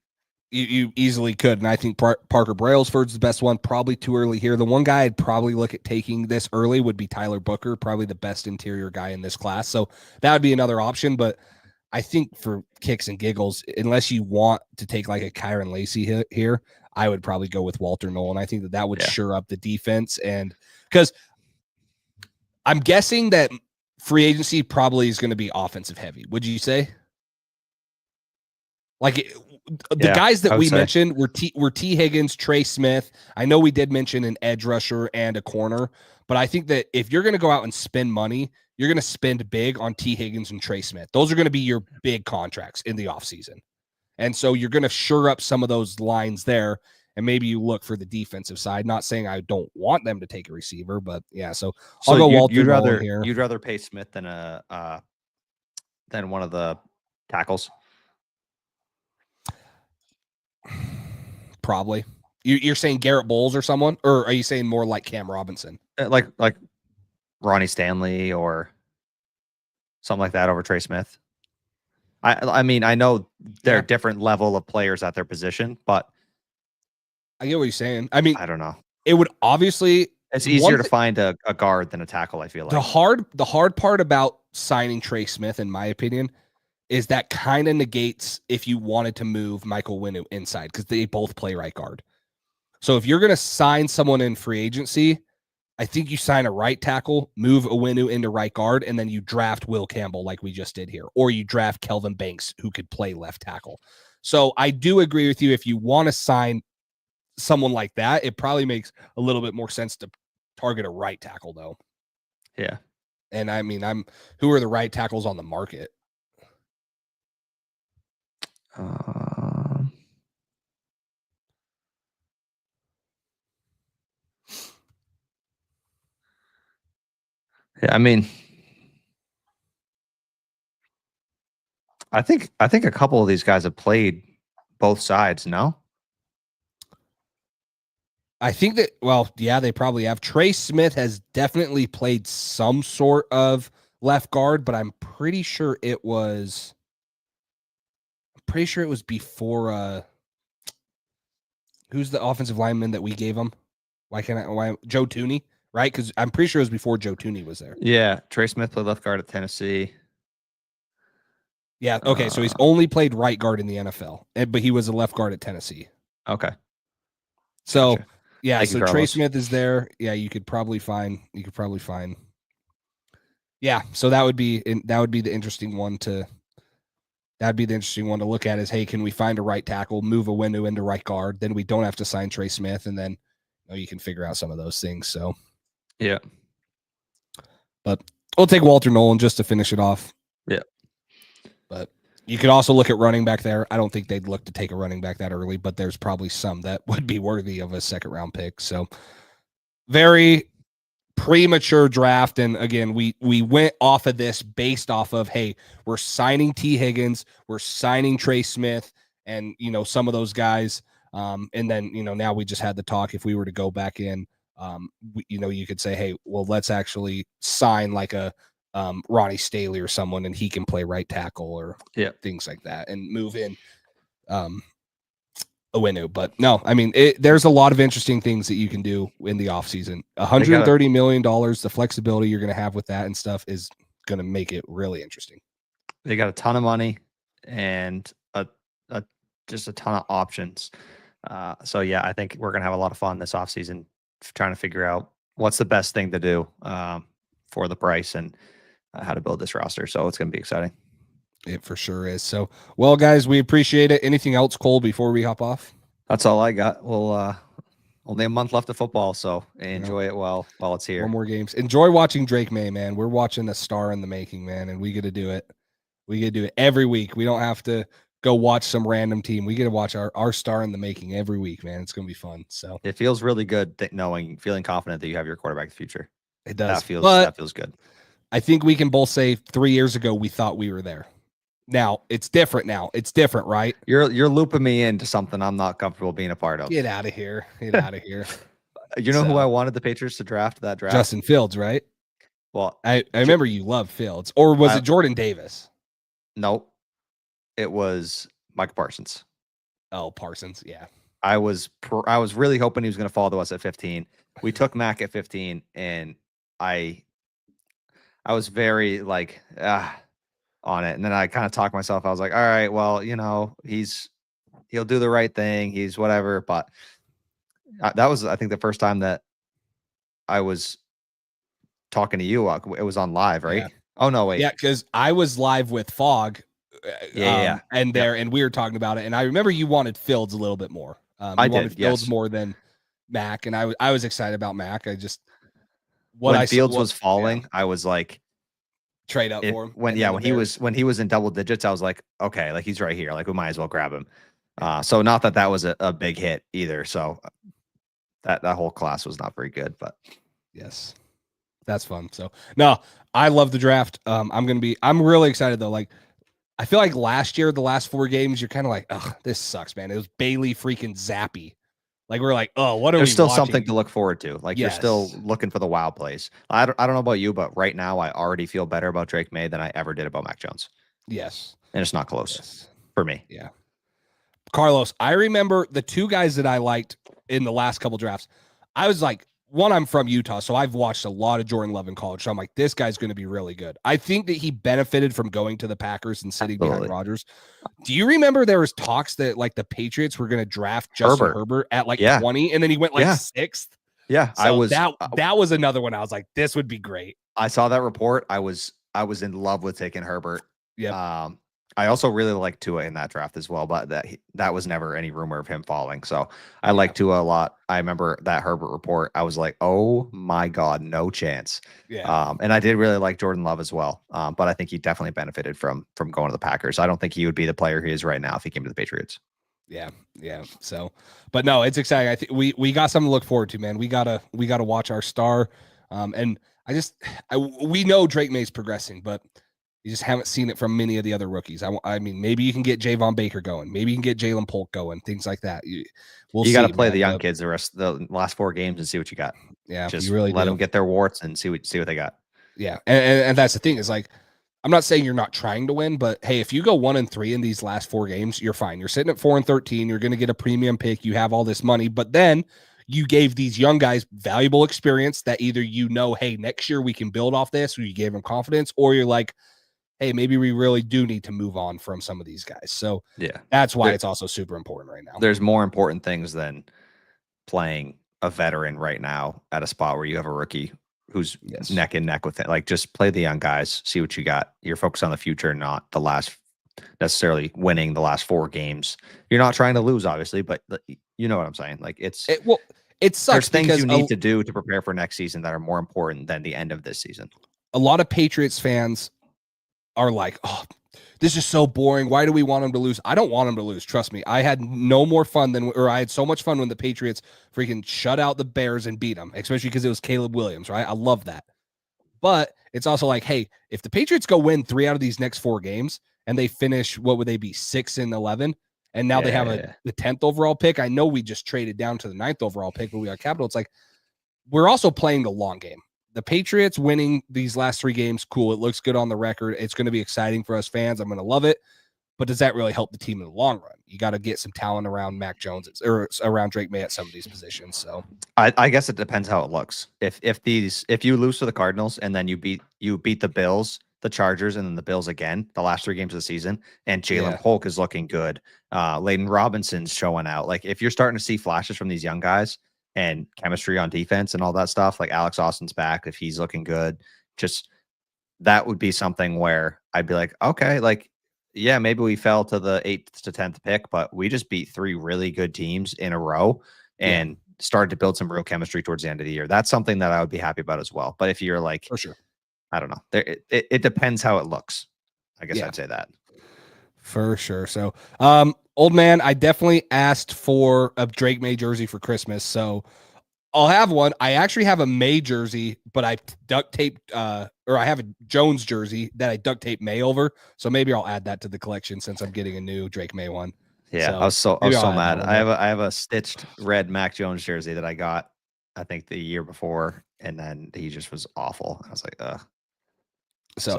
You easily could, and I think Parker Brailsford's the best one. Probably too early here. The one guy I'd probably look at taking this early would be Tyler Booker, probably the best interior guy in this class. So that would be another option. But I think for kicks and giggles, unless you want to take like a Kyron Lacey here, I would probably go with Walter Nolan. I think that would shore up the defense, and because I'm guessing that free agency probably is going to be offensive heavy. Would you say? Like the guys that we mentioned were T. Higgins, Trey Smith. I know we did mention an edge rusher and a corner, but I think that if you're going to go out and spend money, you're going to spend big on T. Higgins and Trey Smith. Those are going to be your big contracts in the offseason. And so you're going to shore up some of those lines there, and maybe you look for the defensive side. Not saying I don't want them to take a receiver, but yeah. So I'll go Walter Nolan here. You'd rather pay Smith than one of the tackles. Probably. You're saying Garrett Bowles or someone, or are you saying more like Cam Robinson? Like Ronnie Stanley or something like that over Trey Smith. I mean, I know they're a different level of players at their position, but I get what you're saying. I mean, I don't know. It would obviously it's easier to find a guard than a tackle, I feel like. The hard part about signing Trey Smith, in my opinion, is that kind of negates if you wanted to move Michael Winu inside, because they both play right guard. So if you're going to sign someone in free agency, I think you sign a right tackle, move Winu into right guard, and then you draft Will Campbell like we just did here, or you draft Kelvin Banks, who could play left tackle. So I do agree with you. If you want to sign someone like that, it probably makes a little bit more sense to target a right tackle, though. Yeah. And I mean, who are the right tackles on the market? Yeah, I mean, I think a couple of these guys have played both sides. No, I think that, well, yeah, they probably have. Trey Smith has definitely played some sort of left guard, but I'm pretty sure it was before who's the offensive lineman that we gave him? Why Joe Tooney, right? Because I'm pretty sure it was before Joe Tooney was there. Yeah, Trey Smith played left guard at Tennessee. Yeah, okay, so he's only played right guard in the NFL, but he was a left guard at Tennessee. Okay. So gotcha. Yeah, Thank you, so Trey Carlos. Smith is there. Yeah, you could probably find. Yeah, so that would be the interesting one to. That'd be the interesting one to look at is, hey, can we find a right tackle, move a window into right guard? Then we don't have to sign Trey Smith, and then you can figure out some of those things. So Yeah. but we'll take Walter Nolan just to finish it off. Yeah. But you could also look at running back there. I don't think they'd look to take a running back that early, but there's probably some that would be worthy of a second round pick. So very premature draft. And again, we went off of this based off of, hey, we're signing T. Higgins, we're signing Trey Smith, and some of those guys. And then now we just had the talk. If we were to go back in, you could say, hey, well, let's actually sign like a Ronnie Staley or someone, and he can play right tackle or things like that, and move in Owenu. But no, I mean, there's a lot of interesting things that you can do in the offseason. $130 million, the flexibility you're going to have with that and stuff is going to make it really interesting. They got a ton of money and just a ton of options. So yeah, I think we're going to have a lot of fun this offseason trying to figure out what's the best thing to do for the price and how to build this roster. So it's going to be exciting. It for sure is. So, well, guys, we appreciate it. Anything else, Cole, before we hop off? That's all I got. Well, only a month left of football, so enjoy it while it's here. 4 more games. Enjoy watching Drake Maye, man. We're watching a star in the making, man, and we get to do it. We get to do it every week. We don't have to go watch some random team. We get to watch our star in the making every week, man. It's going to be fun. So it feels really good feeling confident that you have your quarterback of the future. It does. That feels good. I think we can both say 3 years ago we thought we were there. Now it's different. It's different, right? You're looping me into something I'm not comfortable being a part of. Get out of here. Get out of here. You know who I wanted the Patriots to draft that draft? Justin Fields, right? Well, I remember you love Fields. Or was it Jordan Davis? Nope. It was Mike Parsons. Oh, Parsons, yeah. I was really hoping he was going to fall to us at 15. We took Mac at 15, and I was very on it. And then I kind of talked myself. I was like, all right, well, he'll do the right thing. He's whatever. But that was, I think, the first time that I was talking to you. It was on live, right? Yeah. Oh, no, wait. Yeah, because I was live with Fogg. And we were talking about it. And I remember you wanted Fields a little bit more. I wanted Fields more than Mac. And I was excited about Mac. When Fields was falling, I was like, trade up for him. When he was in double digits, I was like, okay, like he's right here. Like we might as well grab him. So not that was a big hit either. So that whole class was not very good, but yes, that's fun. So no, I love the draft. I'm really excited though. Like I feel like last year, the last 4 games, you're kind of like, oh, this sucks, man. It was Bailey freaking Zappy. Like we're like, oh, what are There's we still watching? something to look forward to. Like you're still looking for the wow plays. I don't know about you, but right now I already feel better about Drake Maye than I ever did about Mac Jones. Yes. And it's not close for me. Yeah. Carlos, I remember the 2 guys that I liked in the last couple drafts. I was like, one, I'm from Utah, so I've watched a lot of Jordan Love in college. So I'm like, this guy's going to be really good. I think that he benefited from going to the Packers and sitting behind Rodgers. Do you remember there was talks that like the Patriots were going to draft Justin Herbert at 20, and then he went 6th? Yeah, so that was another one. I was like, this would be great. I saw that report. I was in love with taking Herbert. Yeah. I also really liked Tua in that draft as well, but that was never any rumor of him falling. So I like Tua a lot. I remember that Herbert report. I was like, oh my God, no chance. Yeah. And I did really like Jordan Love as well. But I think he definitely benefited from going to the Packers. I don't think he would be the player he is right now if he came to the Patriots. Yeah. So, but no, it's exciting. I think we got something to look forward to, man. We gotta watch our star. And we know Drake Maye's progressing, but you just haven't seen it from many of the other rookies. I mean, maybe you can get Javon Baker going. Maybe you can get Jalen Polk going. Things like that. You got to play the young kids the last 4 games and see what you got. Yeah, just you really let them get their warts and see what they got. Yeah, and that's the thing is like, I'm not saying you're not trying to win, but hey, if you go 1-3 in these last 4 games, you're fine. You're sitting at 4-13. You're going to get a premium pick. You have all this money, but then you gave these young guys valuable experience that either hey, next year we can build off this, or you gave them confidence, or you're like, hey, maybe we really do need to move on from some of these guys. So that's why it's also super important right now. There's more important things than playing a veteran right now at a spot where you have a rookie who's neck and neck with it. Like just play the young guys, see what you got. You're focused on the future, not the last necessarily winning the last 4 games. You're not trying to lose, obviously, but you know what I'm saying? Like it sucks. There's things you need to do to prepare for next season that are more important than the end of this season. A lot of Patriots fans are like, oh, this is so boring. Why do we want them to lose? I don't want them to lose. Trust me. I had no more fun I had so much fun when the Patriots freaking shut out the Bears and beat them, especially because it was Caleb Williams, right? I love that. But it's also like, hey, if the Patriots go win 3 out of these next 4 games and they finish, what would they be, 6-11? And now they have the 10th overall pick. I know we just traded down to the 9th overall pick, but we got capital. It's like, we're also playing the long game. The Patriots winning these last 3 games, cool. It looks good on the record. It's going to be exciting for us fans. I'm going to love it. But does that really help the team in the long run? You got to get some talent around Mac Jones or around Drake Maye at some of these positions. So I guess it depends how it looks. If you lose to the Cardinals and then you beat the Bills, the Chargers, and then the Bills again, the last 3 games of the season, and Jalen Polk is looking good. Layden Robinson's showing out. Like, if you're starting to see flashes from these young guys and chemistry on defense and all that stuff, like Alex Austin's back, if he's looking good, just that would be something where I'd be like, okay, like, yeah, maybe we fell to the 8th to 10th pick, but we just beat 3 really good teams in a row and started to build some real chemistry towards the end of the year. That's something that I would be happy about as well. But if you're like, for sure, I don't know, it depends how it looks. I guess I'd say that. For sure. So, old man, I definitely asked for a Drake Maye jersey for Christmas, so I'll have one. I actually have a Maye jersey, but I duct taped, or I have a Jones jersey that I duct taped Maye over. So maybe I'll add that to the collection since I'm getting a new Drake Maye one. Yeah, so I was so mad. I have a stitched red Mac Jones jersey that I got, I think, the year before, and then he just was awful. I was like, ugh. So.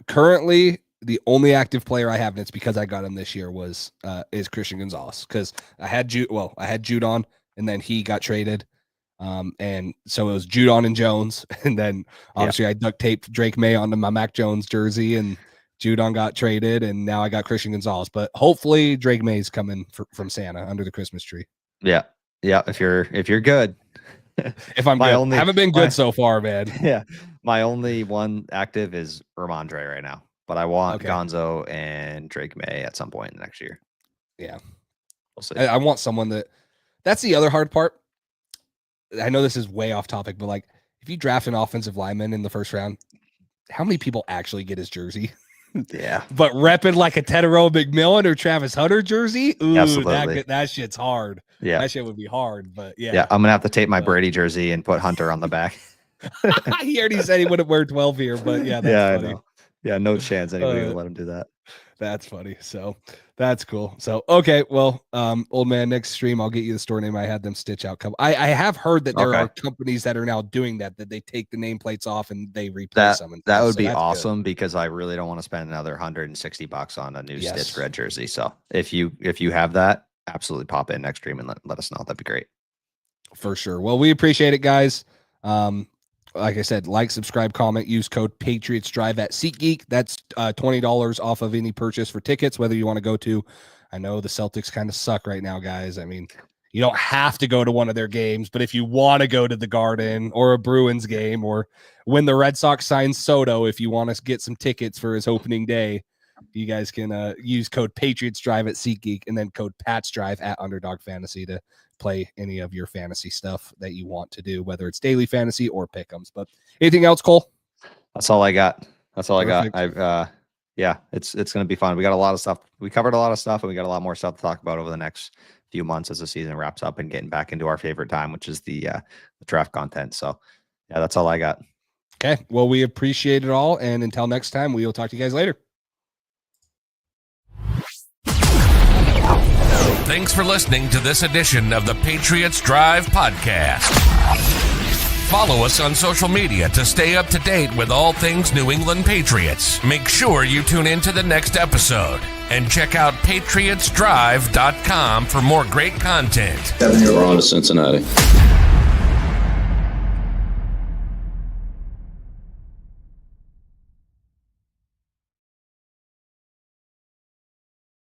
Currently, the only active player I have, and it's because I got him this year, is Christian Gonzalez, because I had Judon, and then he got traded. And so it was Judon and Jones, and then obviously I duct taped Drake Maye onto my Mac Jones jersey, and Judon got traded, and now I got Christian Gonzalez. But hopefully Drake Maye's coming from Santa under the Christmas tree. Yeah. If you're good. If I'm good. Haven't been good so far, man. Yeah. My only one active is Ramondre right now, but I want Gonzo and Drake Maye at some point in the next year. Yeah. We'll see. I want someone that's the other hard part. I know this is way off topic, but like, if you draft an offensive lineman in the first round, how many people actually get his jersey? Yeah. But repping like a Tedero McMillan or Travis Hunter jersey, ooh, absolutely. That shit's hard. Yeah. That shit would be hard, but yeah. Yeah, I'm going to have to tape my Brady jersey and put Hunter on the back. He already said he wouldn't wear 12 here, but yeah, that's funny. I know. Yeah, no chance anybody would let him do that. That's funny. So that's cool. So, okay. Well, old man, next stream, I'll get you the store name. I had them stitch out. I have heard that there are companies that are now doing that they take the nameplates off and they replace them. That would be awesome because I really don't want to spend another $160 on a new stitched red jersey. So if you have that, absolutely pop in next stream and let us know. That'd be great. For sure. Well, we appreciate it, guys. Like I said, like, subscribe, comment, use code Patriots Drive at SeatGeek. That's $20 off of any purchase for tickets, whether you want to go to. I know the Celtics kind of suck right now, guys. I mean, you don't have to go to one of their games, but if you want to go to the Garden or a Bruins game, or when the Red Sox sign Soto, if you want to get some tickets for his opening day, you guys can use code Patriots Drive at SeatGeek and then code Pats Drive at Underdog Fantasy to play any of your fantasy stuff that you want to do, whether it's daily fantasy or pick'ems. But anything else, Cole? That's all I got. Perfect. I got. It's going to be fun. We got a lot of stuff. We covered a lot of stuff, and we got a lot more stuff to talk about over the next few months as the season wraps up and getting back into our favorite time, which is the draft content. So yeah, that's all I got. Okay. Well, we appreciate it all. And until next time, we will talk to you guys later. Thanks for listening to this edition of the Patriots Drive podcast. Follow us on social media to stay up to date with all things New England Patriots. Make sure you tune in to the next episode and check out patriotsdrive.com for more great content. We're on to Cincinnati.